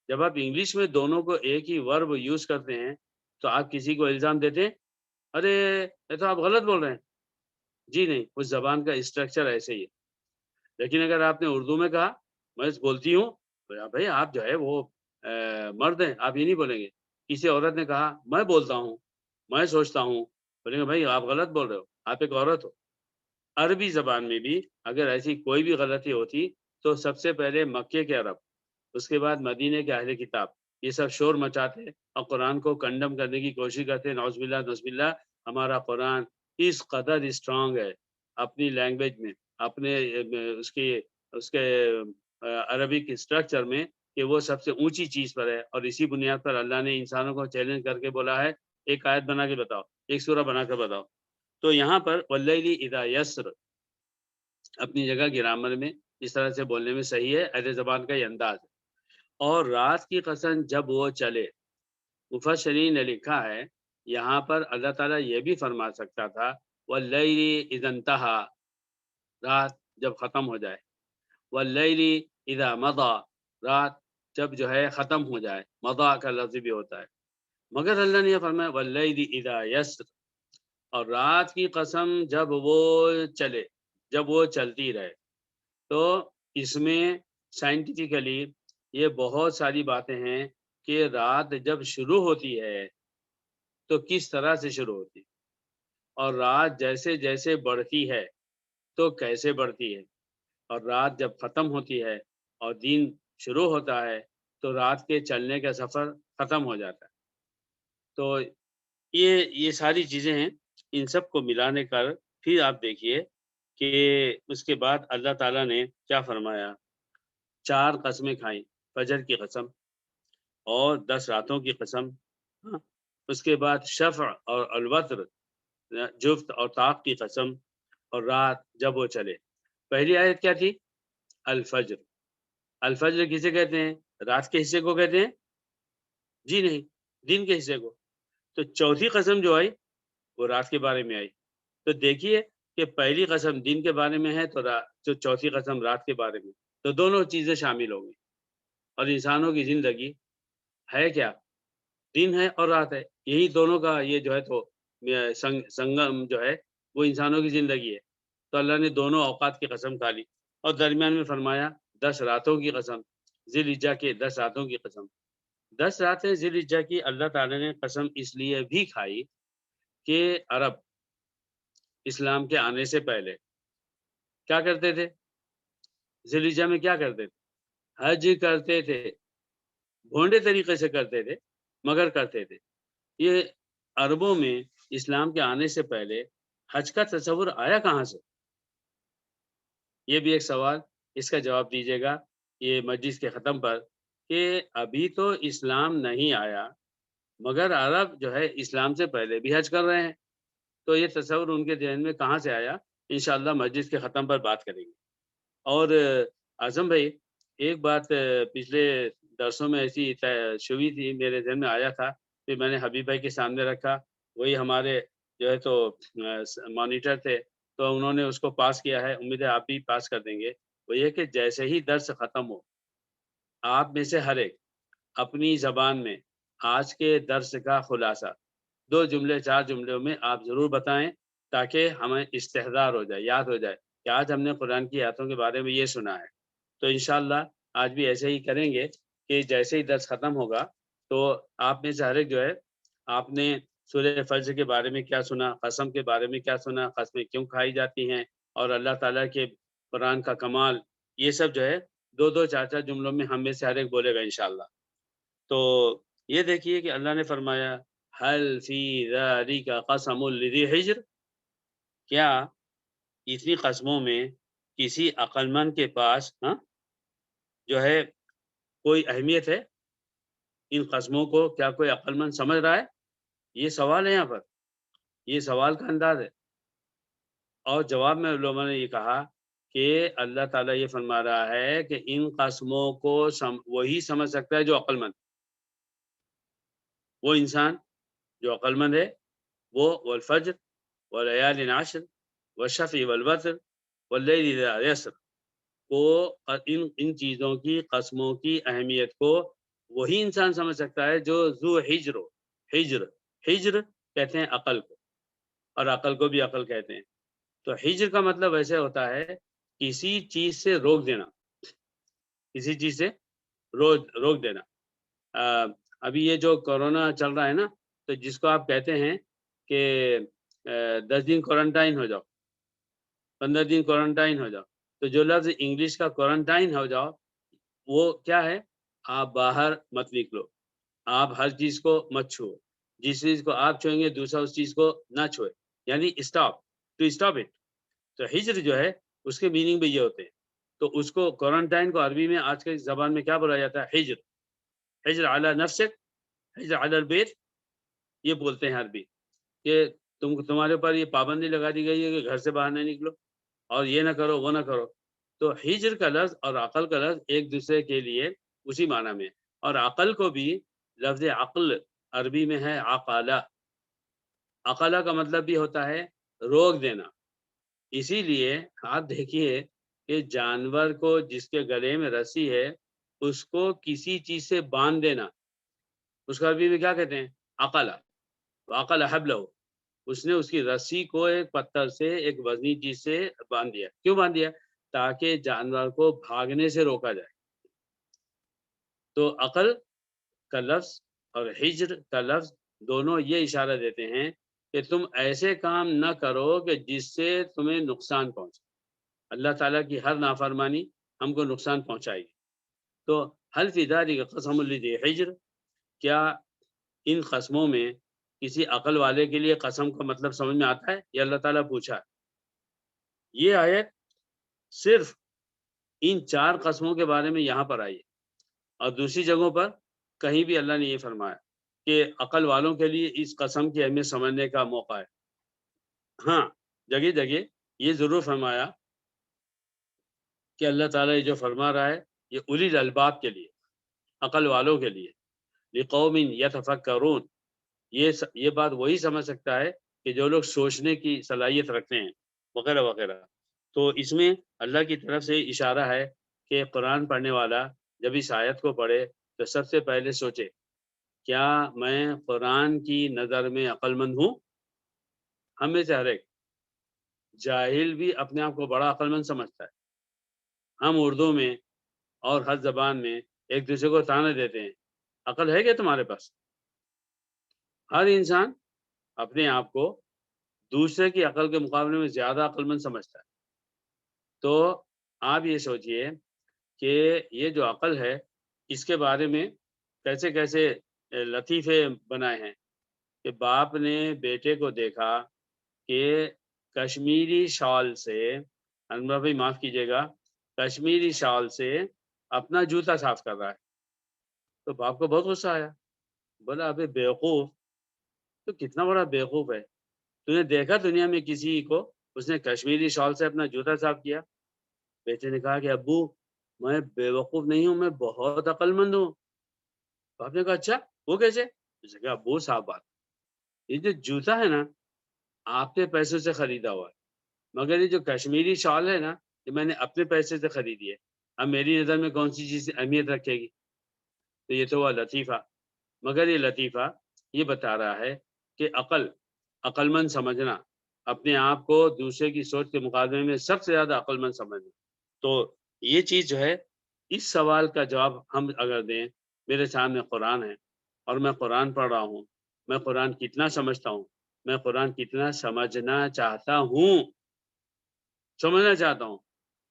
[SPEAKER 1] جب آپ انگلش میں دونوں کو ایک ہی ورب یوز کرتے ہیں تو آپ کسی کو الزام دیتے ہیں ارے یہ تو آپ غلط بول رہے ہیں، جی نہیں، اس زبان کا اسٹرکچر ایسے ہی ہے۔ لیکن اگر آپ نے اردو میں کہا میں بولتی ہوں، تو بھائی آپ جو ہے وہ مرد ہیں، آپ یہ نہیں بولیں گے۔ کسی عورت نے کہا میں بولتا ہوں، میں سوچتا ہوں، بولیں گے بھائی آپ غلط بول رہے ہو، آپ ایک عورت ہو۔ عربی زبان میں بھی اگر ایسی کوئی بھی غلطی ہوتی تو سب سے پہلے مکے کے عرب، اس کے بعد مدینے کے اہل کتاب، یہ سب شور مچاتے اور قرآن کو کنڈم کرنے کی کوشش کرتے، نعوذ باللہ نعوذ باللہ۔ ہمارا قرآن اس قدر اسٹرانگ ہے اپنی لینگویج میں، اپنے اس کے عربک اسٹرکچر میں، کہ وہ سب سے اونچی چیز پر ہے، اور اسی بنیاد پر اللہ نے انسانوں کو چیلنج کر کے بولا ہے ایک آیت بنا کے بتاؤ، ایک سورہ بنا کے بتاؤ۔ تو یہاں پر واللیل اذا یسر اپنی جگہ گرامر میں اس طرح سے بولنے میں صحیح ہے، اہل زبان کا یہ انداز ہے۔ اور رات کی قسم جب وہ چلے، مفسرین نے لکھا ہے یہاں پر اللہ تعالیٰ یہ بھی فرما سکتا تھا واللیل اذا انتہا، رات جب ختم ہو جائے، واللیل اذا مضی، رات جب جو ہے ختم ہو جائے، مضی کا لفظ بھی ہوتا ہے، مگر اللہ نے یہ فرمایا واللیل اذا یسر، اور رات کی قسم جب وہ چلے، جب وہ چلتی رہے۔ تو اس میں سائنٹیفکلی یہ بہت ساری باتیں ہیں کہ رات جب شروع ہوتی ہے تو کس طرح سے شروع ہوتی ہے، اور رات جیسے جیسے بڑھتی ہے تو کیسے بڑھتی ہے، اور رات جب ختم ہوتی ہے اور دن شروع ہوتا ہے تو رات کے چلنے کا سفر ختم ہو جاتا ہے۔ تو یہ ساری چیزیں ہیں، ان سب کو ملانے کر پھر آپ دیکھیے کہ اس کے بعد اللہ تعالیٰ نے کیا فرمایا، 4 قسمیں کھائیں، فجر کی قسم اور 10 راتوں کی قسم، ہاں، اس کے بعد شفع اور الوتر، جفت اور طاق کی قسم، اور رات جب وہ چلے۔ پہلی آیت کیا تھی؟ الفجر۔ الفجر کسے کہتے ہیں؟ رات کے حصے کو کہتے ہیں؟ جی نہیں، دن کے حصے کو. تو چوتھی قسم جو آئی وہ رات کے بارے میں آئی. تو دیکھیے کہ پہلی قسم دن کے بارے میں ہے تو جو چوتھی قسم رات کے بارے میں, تو دونوں چیزیں شامل ہوں گی. اور انسانوں کی زندگی ہے کیا؟ دن ہے اور رات ہے. یہی دونوں کا یہ جو ہے تو سنگم جو ہے وہ انسانوں کی زندگی ہے. تو اللہ نے دونوں اوقات کی قسم کھا لی اور درمیان میں فرمایا 10 راتوں کی قسم, ذی الحجہ کے 10 راتوں کی قسم. 10 راتیں ذی الحجہ کی اللہ تعالیٰ نے قسم اس لیے بھی کھائی کہ عرب اسلام کے آنے سے پہلے کیا کرتے تھے؟ ذی الحجہ میں کیا کرتے تھے؟ حج کرتے تھے. بھونڈے طریقے سے کرتے تھے مگر کرتے تھے. یہ عربوں میں اسلام کے آنے سے پہلے حج کا تصور آیا کہاں سے؟ یہ بھی ایک سوال, اس کا جواب دیجیے گا یہ مجلس کے ختم پر کہ ابھی تو اسلام نہیں آیا مگر عرب جو ہے اسلام سے پہلے بھی حج کر رہے ہیں. تو یہ تصور ان کے ذہن میں کہاں سے آیا؟ انشاءاللہ مجلس کے ختم پر بات کریں گے. اور اعظم بھائی ایک بات پچھلے درسوں میں ایسی شوی تھی, میرے ذہن میں آیا تھا, پھر میں نے حبیب بھائی کے سامنے رکھا, وہی ہمارے جو ہے تو مانیٹر تھے, تو انہوں نے اس کو پاس کیا ہے, امید ہے آپ بھی پاس کر دیں گے. وہ یہ کہ جیسے ہی درس ختم ہو آپ میں سے ہر ایک اپنی زبان میں آج کے درس کا خلاصہ 2 جملے 4 جملوں میں آپ ضرور بتائیں تاکہ ہمیں استحضار ہو جائے, یاد ہو جائے کہ آج ہم نے قرآن کی آیتوں کے بارے میں یہ سنا ہے. تو انشاءاللہ آج بھی ایسے ہی کریں گے کہ جیسے ہی درس ختم ہوگا تو آپ میں سے ہر ایک جو ہے آپ نے سورہ فجر کے بارے میں کیا سنا, قسم کے بارے میں کیا سنا, قسمیں کیوں کھائی جاتی ہیں, اور اللہ تعالیٰ کے قرآن کا کمال, یہ سب جو ہے 2 4 جملوں میں ہم میں سے ہر ایک بولے گا انشاءاللہ. تو یہ دیکھیے کہ اللہ نے فرمایا حل فی ذالک قسم لذی حجر, کیا اتنی قسموں میں کسی عقل مند کے پاس جو ہے کوئی اہمیت ہے؟ ان قسموں کو کیا کوئی عقل مند سمجھ رہا ہے؟ یہ سوال ہے یہاں پر, یہ سوال کا انداز ہے. اور جواب میں علماء نے یہ کہا کہ اللہ تعالیٰ یہ فرما رہا ہے کہ ان قسموں کو وہی سمجھ سکتا ہے جو عقل مند. وہ انسان جو عقل مند ہے وہ والفجر ولیال عشر والشفع والوتر واللیل اذا یسر کو ان چیزوں کی قسموں کی اہمیت کو وہی انسان سمجھ سکتا ہے جو ذو حجر ہو. حجر کہتے ہیں عقل کو, اور عقل کو بھی عقل کہتے ہیں. تو حجر کا مطلب ایسے ہوتا ہے کسی چیز سے روک دینا, کسی چیز سے روک دینا. ابھی یہ جو کورونا چل رہا ہے نا, تو جس کو آپ کہتے ہیں کہ 10 دن کوارنٹائن ہو جاؤ, 15 دن کوارنٹائن ہو جاؤ, تو جو لفظ انگلش کا کوارنٹائن ہو جاؤ وہ کیا ہے؟ آپ باہر مت نکلو, آپ ہر چیز کو مت چھوؤ, جس چیز کو آپ چھوئیں گے دوسرا اس چیز کو نہ چھوئے, یعنی اسٹاپ اٹ. تو حجر جو ہے اس کے میننگ بھی یہ ہوتے ہیں. تو اس کو کوارنٹائن کو عربی میں آج کے زبان میں کیا بولا جاتا ہے؟ حجر علی نفسک, حجر علی البیت, یہ بولتے ہیں عربی کہ تمہارے اوپر یہ پابندی لگا دی گئی ہے کہ گھر سے باہر نہ نکلو اور یہ نہ کرو وہ نہ کرو. تو حجر کا لفظ اور عقل کا لفظ ایک دوسرے کے لیے اسی معنی میں, اور عقل کو بھی لفظ عقل عربی میں ہے عقالہ. عقالہ کا مطلب بھی ہوتا ہے روک دینا. اسی لیے آپ دیکھیے کہ جانور کو جس کے گلے میں رسی ہے اس کو کسی چیز سے باندھ دینا, اس کو عربی میں کیا کہتے ہیں؟ عقلہ. عقلہ حبلہ, اس نے اس کی رسی کو ایک پتھر سے ایک وزنی چیز سے باندھ دیا. کیوں باندھ دیا؟ تاکہ جانور کو بھاگنے سے روکا جائے. تو عقل کا لفظ اور حجر کا لفظ دونوں یہ اشارہ دیتے ہیں کہ تم ایسے کام نہ کرو کہ جس سے تمہیں نقصان پہنچے. اللہ تعالیٰ کی ہر نافرمانی ہم کو نقصان پہنچائے گی. تو حل فی ذالک قسم لذی حجر, کیا ان قسموں میں کسی عقل والے کے لیے قسم کا مطلب سمجھ میں آتا ہے؟ یہ اللہ تعالیٰ پوچھا. یہ آیت صرف ان 4 قسموں کے بارے میں یہاں پر آئی ہے, اور دوسری جگہوں پر کہیں بھی اللہ نے یہ فرمایا کہ عقل والوں کے لیے اس قسم کی اہمیت سمجھنے کا موقع ہے. ہاں جگہ جگہ یہ ضرور فرمایا کہ اللہ تعالیٰ یہ جو فرما رہا ہے یہ اولی الالباب کے لیے, عقل والوں کے لیے. لقوم یتفکرون، یہ بات وہی سمجھ سکتا ہے کہ جو لوگ سوچنے کی صلاحیت رکھتے ہیں وغیرہ وغیرہ۔ تو اس میں اللہ کی طرف سے اشارہ ہے کہ قرآن پڑھنے والا جب اس آیت کو پڑھے تو سب سے پہلے سوچے کیا میں قرآن کی نظر میں عقل مند ہوں؟ ہم میں سے ہر ایک جاہل بھی اپنے آپ کو بڑا عقل مند سمجھتا ہے۔ ہم اردو میں اور ہر زبان میں ایک دوسرے کو تانے دیتے ہیں، عقل ہے کیا تمہارے پاس؟ ہر انسان اپنے آپ کو دوسرے کی عقل کے مقابلے میں زیادہ عقل مند سمجھتا ہے۔ تو آپ یہ سوچئے کہ یہ جو عقل ہے اس کے بارے میں کیسے کیسے لطیفے بنائے ہیں کہ باپ نے بیٹے کو دیکھا کہ کشمیری شال سے، انور بھائی معاف کیجیے گا، کشمیری شال سے اپنا جوتا صاف کر رہا ہے۔ تو باپ کو بہت غصہ آیا، بولا ابے بیوقوف، تو کتنا بڑا بیوقوف ہے، تو نے دیکھا دنیا میں کسی کو اس نے کشمیری شال سے اپنا جوتا صاف کیا؟ بیٹے نے کہا کہ ابو میں بیوقوف نہیں ہوں، میں بہت عقل مند ہوں۔ باپ نے کہا اچھا وہ کیسے؟ اس نے کہا ابو صاحب بات، یہ جو جوتا ہے نا آپ کے پیسوں سے خریدا ہوا ہے، مگر یہ جو کشمیری شال ہے نا یہ میں نے اپنے پیسے سے خریدی ہے، اب میری نظر میں کون سی چیز اہمیت رکھے گی؟ تو یہ تو ہوا لطیفہ، مگر یہ لطیفہ یہ بتا رہا ہے کہ عقل مند سمجھنا، اپنے آپ کو دوسرے کی سوچ کے مقابلے میں سب سے زیادہ عقل مند سمجھنا۔ تو یہ چیز جو ہے، اس سوال کا جواب ہم اگر دیں، میرے سامنے قرآن ہے اور میں قرآن پڑھ رہا ہوں، میں قرآن کتنا سمجھتا ہوں، میں قرآن کتنا سمجھنا چاہتا ہوں،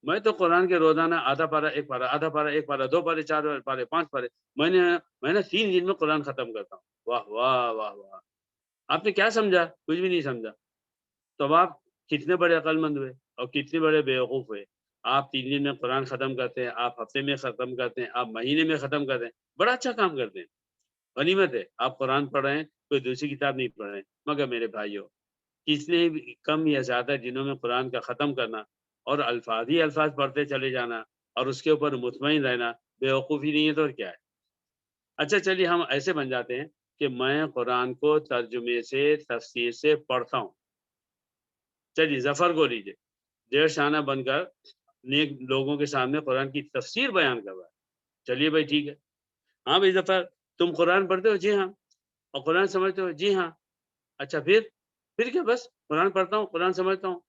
[SPEAKER 1] میں تو قرآن کے روزانہ آدھا پارہ ایک پارہ، آدھا پارہ ایک پارہ، 2 پارے 4 پارے 5 پارے، میں نے 3 دن میں قرآن ختم کرتا ہوں۔ واہ واہ واہ واہ، آپ نے کیا سمجھا؟ کچھ بھی نہیں سمجھا۔ تو اب آپ کتنے بڑے عقل مند ہوئے اور کتنے بڑے بیوقوف ہوئے۔ آپ 3 دن میں قرآن ختم کرتے ہیں، آپ ہفتے میں ختم کرتے ہیں، آپ مہینے میں ختم کرتے ہیں، بڑا اچھا کام کرتے ہیں، غنیمت ہے۔ آپ قرآن پڑھ رہے ہیں، کوئی دوسری کتاب نہیں پڑھ رہے ہیں۔ مگر میرے بھائیوں، کتنے بھی کم یا زیادہ دنوں میں قرآن کا ختم کرنا اور الفاظ ہی الفاظ پڑھتے چلے جانا اور اس کے اوپر مطمئن رہنا بیوقوفی نہیں ہے تو اور کیا ہے؟ اچھا چلیے ہم ایسے بن جاتے ہیں کہ میں قرآن کو ترجمے سے تفسیر سے پڑھتا ہوں۔ چلیے ظفر کو لیجیے، 1.5 شانہ بن کر نیک لوگوں کے سامنے قرآن کی تفسیر بیان کر رہا ہے۔ چلیے بھائی ٹھیک ہے، ہاں بھائی ظفر تم قرآن پڑھتے ہو؟ جی ہاں۔ اور قرآن سمجھتے ہو؟ جی ہاں۔ اچھا پھر کیا؟ بس قرآن پڑھتا ہوں، قرآن سمجھتا ہوں۔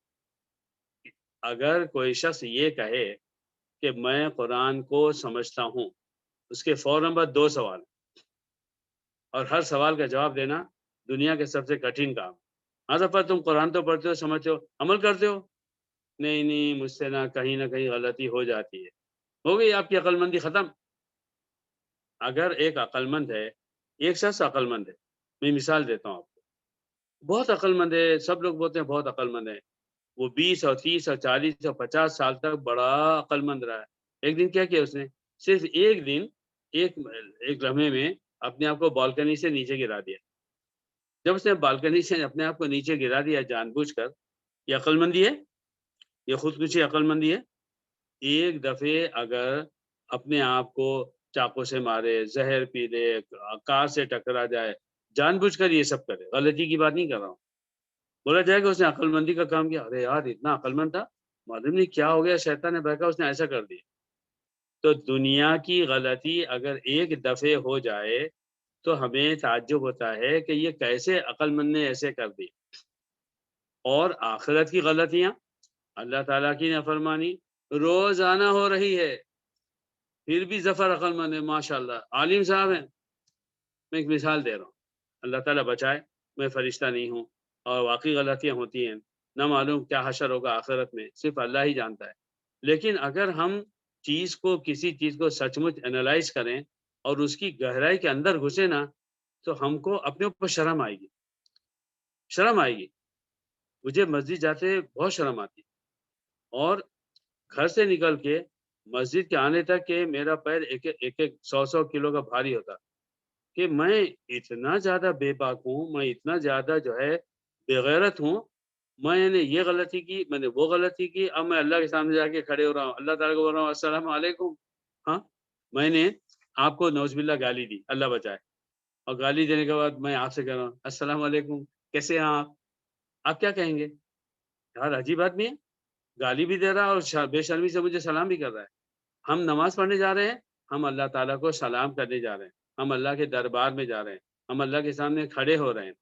[SPEAKER 1] اگر کوئی شخص یہ کہے کہ میں قرآن کو سمجھتا ہوں، اس کے فوراً بعد 2 سوال، اور ہر سوال کا جواب دینا دنیا کے سب سے کٹھن کام۔ ہاں ظفر تم قرآن تو پڑھتے ہو، سمجھتے ہو، عمل کرتے ہو؟ نہیں مجھ سے نہ کہیں غلطی ہو جاتی ہے۔ ہو گئی آپ کی عقل مندی ختم۔ اگر ایک عقل مند ہے، ایک شخص عقل مند ہے، میں مثال دیتا ہوں آپ کو، بہت عقل مند ہے، سب لوگ بولتے ہیں بہت عقل مند ہے، وہ 20 اور 30 اور 40 اور 50 سال تک بڑا عقل مند رہا ہے۔ ایک دن کیا کیا اس نے؟ صرف ایک دن ایک لمحے میں اپنے آپ کو بالکنی سے نیچے گرا دیا۔ جب اس نے بالکنی سے اپنے آپ کو نیچے گرا دیا جان بوجھ کر، یہ عقل مندی ہے؟ یہ خودکشی عقل مندی ہے؟ ایک دفعے اگر اپنے آپ کو چاقو سے مارے، زہر پی لے، کار سے ٹکرا جائے، جان بوجھ کر یہ سب کرے، غلطی کی بات نہیں کر رہا ہوں، بولا جائے کہ اس نے عقل مندی کا کام کیا؟ ارے یار اتنا عقل مند تھا، معلوم نہیں کیا ہو گیا، شیطان نے بہکا، اس نے ایسا کر دیا۔ تو دنیا کی غلطی اگر ایک دفعے ہو جائے تو ہمیں تعجب ہوتا ہے کہ یہ کیسے عقل مند نے ایسے کر دی۔ اور آخرت کی غلطیاں، اللہ تعالیٰ کی نافرمانی روزانہ ہو رہی ہے، پھر بھی ظفر عقل مند ہے، ماشاءاللہ عالم صاحب ہیں۔ میں ایک مثال دے رہا ہوں، اللہ تعالیٰ بچائے، میں فرشتہ نہیں ہوں اور واقعی غلطیاں ہوتی ہیں، نہ معلوم کیا حشر ہوگا آخرت میں، صرف اللہ ہی جانتا ہے۔ لیکن اگر ہم کسی چیز کو سچ مچ انالائز کریں اور اس کی گہرائی کے اندر گھسے نا، تو ہم کو اپنے اوپر شرم آئے گی۔ مجھے مسجد جاتے بہت شرم آتی، اور گھر سے نکل کے مسجد کے آنے تک کہ میرا پیر ایک 100 کلو کا بھاری ہوتا، کہ میں اتنا زیادہ بے باک ہوں، میں اتنا زیادہ جو ہے بے غیرت ہوں، میں نے یہ غلطی کی، میں نے وہ غلطی کی، اب میں اللہ کے سامنے جا کے کھڑے ہو رہا ہوں، اللہ تعالیٰ کو بول رہا ہوں السلام علیکم، ہاں میں نے آپ کو نعوذ باللہ گالی دی، اللہ بچائے، اور گالی دینے کے بعد میں آپ سے کہہ رہا ہوں السلام علیکم کیسے ہیں آپ کیا کہیں گے؟ یار عجیب آدمی ہے، گالی بھی دے رہا ہے اور بے شرمی سے مجھے سلام بھی کر رہا ہے۔ ہم نماز پڑھنے جا رہے ہیں، ہم اللہ تعالیٰ کو سلام کرنے جا رہے ہیں، ہم اللہ کے دربار میں جا رہے ہیں، ہم اللہ کے سامنے کھڑے ہو رہے ہیں۔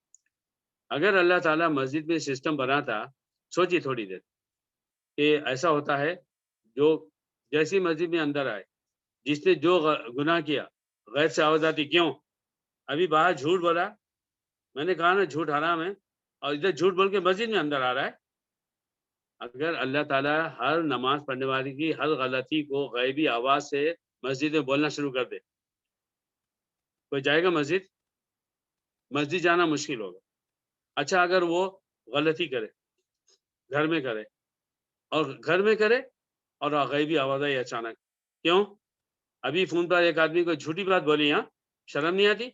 [SPEAKER 1] اگر اللہ تعالیٰ مسجد میں سسٹم بناتا، سوچیے تھوڑی دیر کہ ایسا ہوتا ہے جو جیسی مسجد میں اندر آئے، جس نے جو گناہ کیا، غیر سے آواز آتی کیوں؟ ابھی باہر جھوٹ بولا، میں نے کہا نا جھوٹ حرام ہے، اور ادھر جھوٹ بول کے مسجد میں اندر آ رہا ہے۔ اگر اللہ تعالیٰ ہر نماز پڑھنے والی کی ہر غلطی کو غیبی آواز سے مسجد میں بولنا شروع کر دے، کوئی جائے گا مسجد؟ مسجد جانا مشکل ہوگا۔ اچھا اگر وہ غلطی کرے، گھر میں کرے، اور گھر میں کرے اور غیبی آواز آئی اچانک، کیوں؟ ابھی فون پر ایک آدمی کو جھوٹی بات بولی، ہاں شرم نہیں آتی؟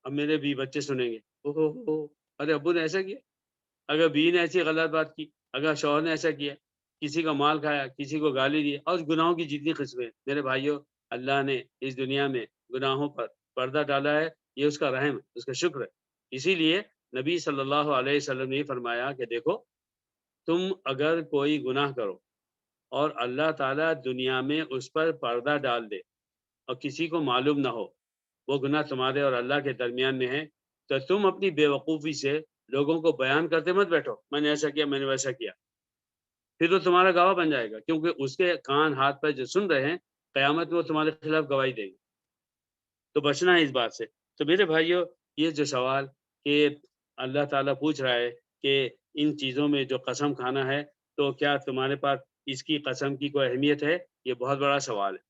[SPEAKER 1] اب میرے بھی بچے سنیں گے، ارے ابو نے ایسا کیا، اگر بیوی نے ایسی غلط بات کی، اگر شوہر نے ایسا کیا، کسی کا مال کھایا، کسی کو گالی دی، اور گناہوں کی جتنی قسمیں، میرے بھائیوں اللہ نے اس دنیا میں گناہوں پر پردہ ڈالا ہے، یہ اس کا رحم، اس کا شکر ہے۔ اسی لیے نبی صلی اللہ علیہ وسلم نے فرمایا کہ دیکھو تم اگر کوئی گناہ کرو اور اللہ تعالیٰ دنیا میں اس پر پردہ ڈال دے اور کسی کو معلوم نہ ہو، وہ گناہ تمہارے اور اللہ کے درمیان میں ہے، تو تم اپنی بے وقوفی سے لوگوں کو بیان کرتے مت بیٹھو میں نے ایسا کیا، میں نے ویسا کیا، پھر تو تمہارا گواہ بن جائے گا، کیونکہ اس کے کان ہاتھ پہ جو سن رہے ہیں قیامت میں وہ تمہارے خلاف گواہی دیں گے۔ تو بچنا ہے اس بات سے۔ تو میرے بھائیوں یہ جو سوال کہ اللہ تعالیٰ پوچھ رہا ہے کہ ان چیزوں میں جو قسم کھانا ہے تو کیا تمہارے پاس اس کی قسم کی کوئی اہمیت ہے، یہ بہت بڑا سوال ہے۔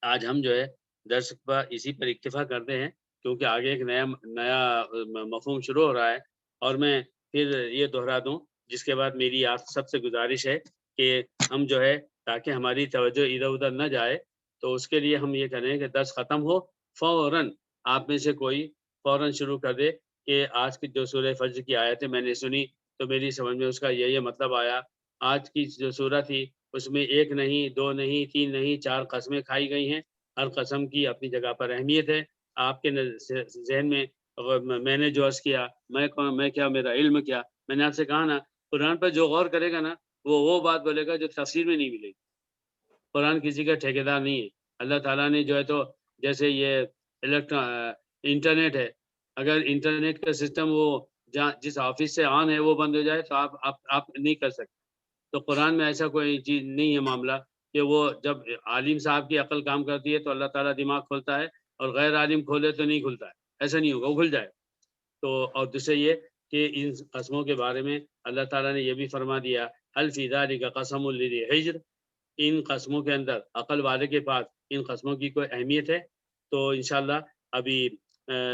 [SPEAKER 1] آج ہم جو ہے درس پر اسی پر اکتفا کرتے ہیں، کیونکہ آگے ایک نیا مفہوم شروع ہو رہا ہے، اور میں پھر یہ دہرا دوں جس کے بعد میری آپ سب سے گزارش ہے کہ ہم جو ہے تاکہ ہماری توجہ ادھر ادھر نہ جائے، تو اس کے لیے ہم یہ کریں کہ درس ختم ہو فوراً آپ میں سے کوئی فوراً شروع کر دے کہ آج کی جو سورہ فجر کی آیتیں میں نے سنی تو میری سمجھ میں اس کا یہ مطلب آیا، آج کی جو سورہ تھی اس میں 1 نہیں 2 نہیں 3 نہیں 4 قسمیں کھائی گئی ہیں، ہر قسم کی اپنی جگہ پر اہمیت ہے۔ آپ کے ذہن میں نے جو عرض کیا، میں کیا، میرا علم کیا، میں نے آپ سے کہا نا قرآن پر جو غور کرے گا نا وہ بات بولے گا جو تفسیر میں نہیں ملے گی۔ قرآن کسی کا ٹھیکیدار نہیں ہے، اللہ تعالیٰ نے جو ہے تو جیسے یہ انٹرنیٹ ہے، اگر انٹرنیٹ کا سسٹم وہ جس آفس سے آن ہے وہ بند ہو جائے تو آپ نہیں کر سکتے۔ تو قرآن میں ایسا کوئی چیز نہیں ہے معاملہ کہ وہ جب عالم صاحب کی عقل کام کرتی ہے تو اللہ تعالیٰ دماغ کھولتا ہے اور غیر عالم کھولے تو نہیں کھلتا ہے، ایسا نہیں ہوگا، وہ کھل جائے۔ تو اور دوسرے یہ کہ ان قسموں کے بارے میں اللہ تعالیٰ نے یہ بھی فرما دیا هل فی ذلک قسم لذی حجر، ان قسموں کے اندر عقل والے کے پاس ان قسموں کی کوئی اہمیت ہے؟ تو انشاءاللہ ابھی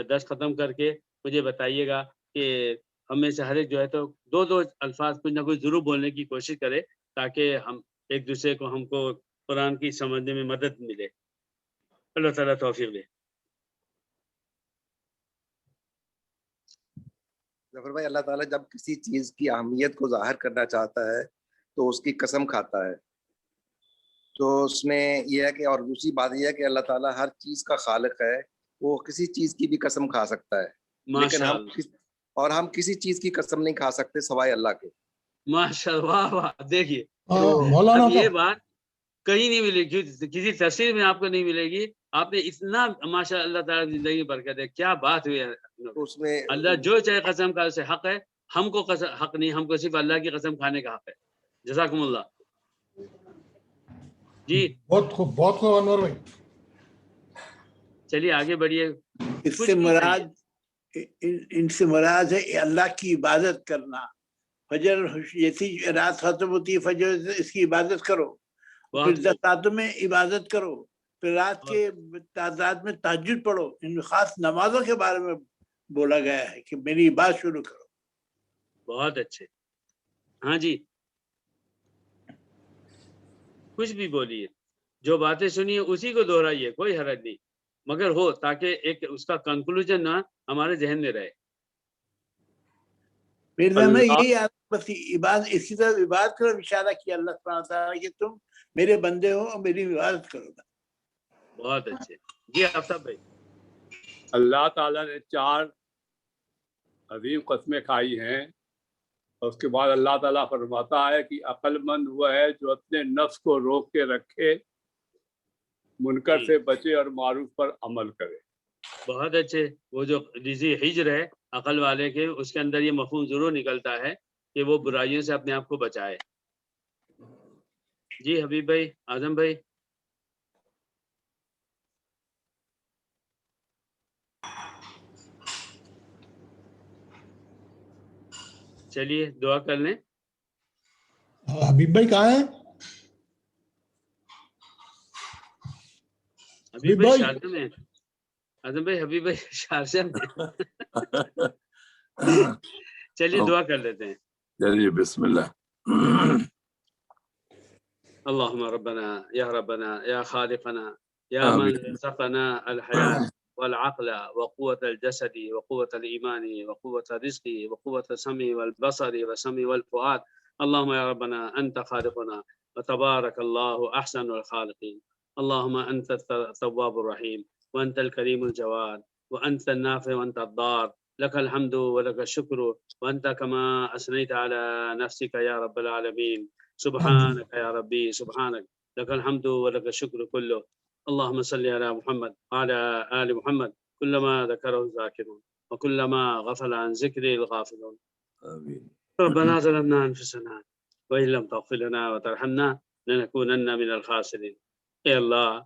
[SPEAKER 1] درس ختم کر کے مجھے بتائیے گا کہ ہم میں سے ہر ایک جو ہے تو دو الفاظ کچھ نہ کچھ ضرور بولنے کی کوشش کرے تاکہ ہم ایک دوسرے کو ہم کو قرآن کی سمجھنے میں مدد ملے۔ اللہ تعالیٰ توفیق دے۔
[SPEAKER 2] ظفر بھائی، اللہ تعالیٰ جب کسی چیز کی اہمیت کو ظاہر کرنا چاہتا ہے تو اس کی قسم کھاتا ہے، تو اس میں یہ ہے کہ، اور دوسری بات یہ ہے کہ اللہ تعالیٰ ہر چیز کا خالق ہے، وہ کسی چیز کی بھی قسم کھا سکتا ہے، لیکن ہم کسی چیز کی قسم نہیں کھا سکتے سوائے اللہ کے۔
[SPEAKER 1] ماشاء اللہ، واہ دیکھیے
[SPEAKER 3] مولانا
[SPEAKER 1] اب یہ بات کہیں نہیں ملے گی، کسی تفسیر میں آپ کو نہیں ملے گی۔ آپ نے اتنا ماشاء اللہ تعالیٰ زندگی برکت ہے، کیا بات ہوئی ہے۔
[SPEAKER 2] اس میں
[SPEAKER 1] اللہ جو چاہے قسم کا اسے حق ہے، ہم کو حق نہیں، ہم کو صرف اللہ کی قسم کھانے کا حق ہے۔ جزاکم اللہ۔ جی
[SPEAKER 3] بہت خوب انور بھائی،
[SPEAKER 1] چلیے آگے بڑھیے۔
[SPEAKER 4] ان سے مراد ہے اللہ کی عبادت کرنا۔ فجر جیسی رات ختم ہوتی ہے، فجر اس کی عبادت کرو، پھر 10 راتوں میں عبادت کرو، پھر رات کے تعداد میں تہجد پڑھو۔ ان خاص نمازوں کے بارے میں بولا گیا ہے کہ میری عبادت شروع کرو۔
[SPEAKER 1] بہت اچھے، ہاں جی کچھ بھی بولیے، جو باتیں سنیے اسی کو دہرائیے، کوئی حرج نہیں، مگر ہو تاکہ ایک اس کا کنکلوژن نہ ہمارے ذہن میں رہے۔
[SPEAKER 4] میرے ذہن میں یہی بس عبادت، اسی طرح عبادت کرو، اشارہ کیا اللہ سبحانہ وتعالیٰ کہ تم میرے بندے ہو اور میری عبادت کرو۔
[SPEAKER 1] بہت اچھے، جی آفتاب بھائی۔
[SPEAKER 5] اللہ تعالیٰ نے 4 عظیم قسمیں کھائی ہیں، اور اس کے بعد اللہ تعالیٰ فرماتا ہے کہ عقل مند وہ ہے جو اپنے نفس کو روک کے رکھے، منکر سے بچے اور معروف پر عمل کرے۔
[SPEAKER 1] بہت اچھے۔ وہ جو رضی ہجر ہے عقل والے کے، اس کے اندر یہ مفہوم ضرور نکلتا ہے کہ وہ برائیوں سے اپنے آپ کو بچائے۔ جی حبیب بھائی، اعظم بھائی۔ چلیے دعا کر لیں۔
[SPEAKER 3] حبیب بھائی کہاں ہیں؟
[SPEAKER 1] حبیب بھائی شارجہ میں۔ اعظم بھائی، حبیب بھائی شارجہ میں۔ چلیے دعا کر لیتے ہیں۔
[SPEAKER 6] چلیے بسم اللہ۔
[SPEAKER 1] اللهم ربنا يا خالقنا يا من رزقنا الحياة والعقل وقوة الجسد وقوة الإيمان وقوة الرزق وقوة السمع والبصر والسمع والفؤاد. اللهم يا ربنا أنت خالقنا وتبارك الله أحسن الخالقين. اللهم أنت التواب الرحيم وأنت الكريم الجواد وأنت النافع وأنت الضار، لك الحمد ولك الشكر، وأنت كما أثنيت على نفسك يا رب العالمين. سبحانك يا ربي سبحانك، لك الحمد ولك الشكر كله. اللهم صل على محمد وعلى آل محمد كلما ذكره الذاكرون وكلما غفل عن ذكره الغافلون.
[SPEAKER 6] آمین۔
[SPEAKER 1] ربنا ظلمنا أنفسنا وإن لم تغفر لنا وترحمنا لنكونن من الخاسرين. اے اللہ،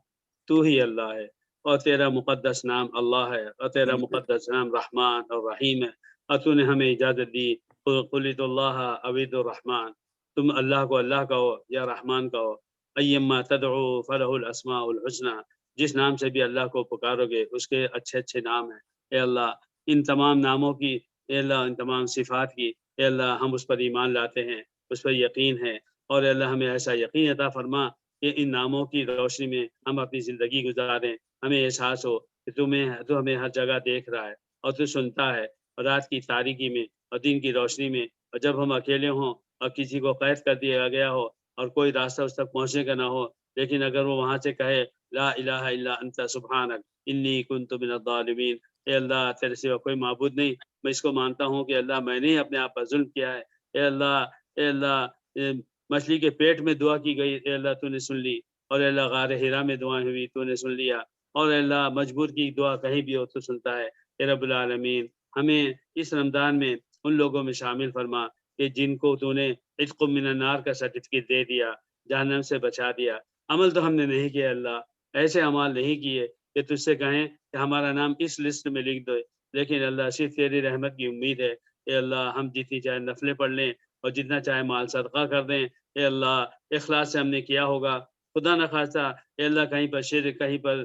[SPEAKER 1] تو ہی اللہ ہے، اور تیرا مقدس نام اللہ ہے، اور تیرا مقدس نام رحمان اور رحیم ہے، اور تو نے ہمیں اجازت دی قلت اللہ عبید الرحمن، تم اللہ کو اللہ کہو یا رحمان کہو، ایما تدعو فلہ الاسماء الحسنى، جس نام سے بھی اللہ کو پکارو گے اس کے اچھے اچھے نام ہیں۔ اے اللہ، ان تمام ناموں کی، اے اللہ ان تمام صفات کی، اے اللہ ہم اس پر ایمان لاتے ہیں، اس پر یقین ہے، اور اے اللہ ہمیں ایسا یقین عطا فرما کہ ان ناموں کی روشنی میں ہم اپنی زندگی گزاریں، ہمیں احساس ہو کہ تو ہمیں ہر جگہ دیکھ رہا ہے اور تو سنتا ہے، اور رات کی تاریکی میں اور دن کی روشنی میں، اور جب ہم اکیلے ہوں اور کسی کو قید کر دیا گیا ہو اور کوئی راستہ اس تک پہنچنے کا نہ ہو، لیکن اگر وہ وہاں سے کہے لا الہ الا انت سبحانک انی کنت من الظالمین، اے اللہ تیرے سوا کوئی معبود نہیں، میں اس کو مانتا ہوں کہ اللہ میں نے اپنے آپ پر ظلم کیا ہے، اے اللہ مچھلی کے پیٹ میں دعا کی گئی، اے اللہ تو نے سن لی، اور اے اللہ غار ہرا میں دعائیں ہوئی تو نے سن لیا، اور اے اللہ مجبور کی دعا کہیں بھی ہو تو سنتا ہے۔ اے رب العالمین، ہمیں اس رمضان میں ان لوگوں میں شامل فرما کہ جن کو تو نے عتق من النار کا سرٹیفکیٹ دے دیا، جہنم سے بچا دیا۔ عمل تو ہم نے نہیں کیا اللہ، ایسے اعمال نہیں کیے کہ تجھ سے کہیں کہ ہمارا نام اس لسٹ میں لکھ دو، لیکن اللہ صرف تیری رحمت کی امید ہے۔ اے اللہ ہم جتنی چاہے نفلیں پڑھ لیں اور جتنا چاہے مال صدقہ کر دیں، اے اللہ اخلاص سے ہم نے کیا ہوگا، خدا نخواستہ اے اللہ کہیں پر شرک، کہیں پر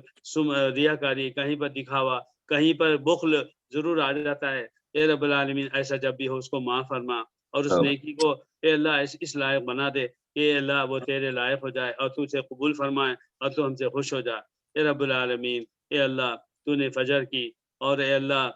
[SPEAKER 1] ریاکاری، کہیں پر دکھاوا، کہیں پر بخل ضرور آ جاتا ہے۔ اے رب العالمین ایسا جب بھی ہو اس کو معاف فرما، اور اس نیکی کو اے اللہ اس لائق بنا دے کہ اے اللہ وہ تیرے لائق ہو جائے اور تو اسے قبول فرمائے اور تو ہم سے خوش ہو جائے۔ اے رب العالمین، اے اللہ تو نے فجر کی اور اے اللہ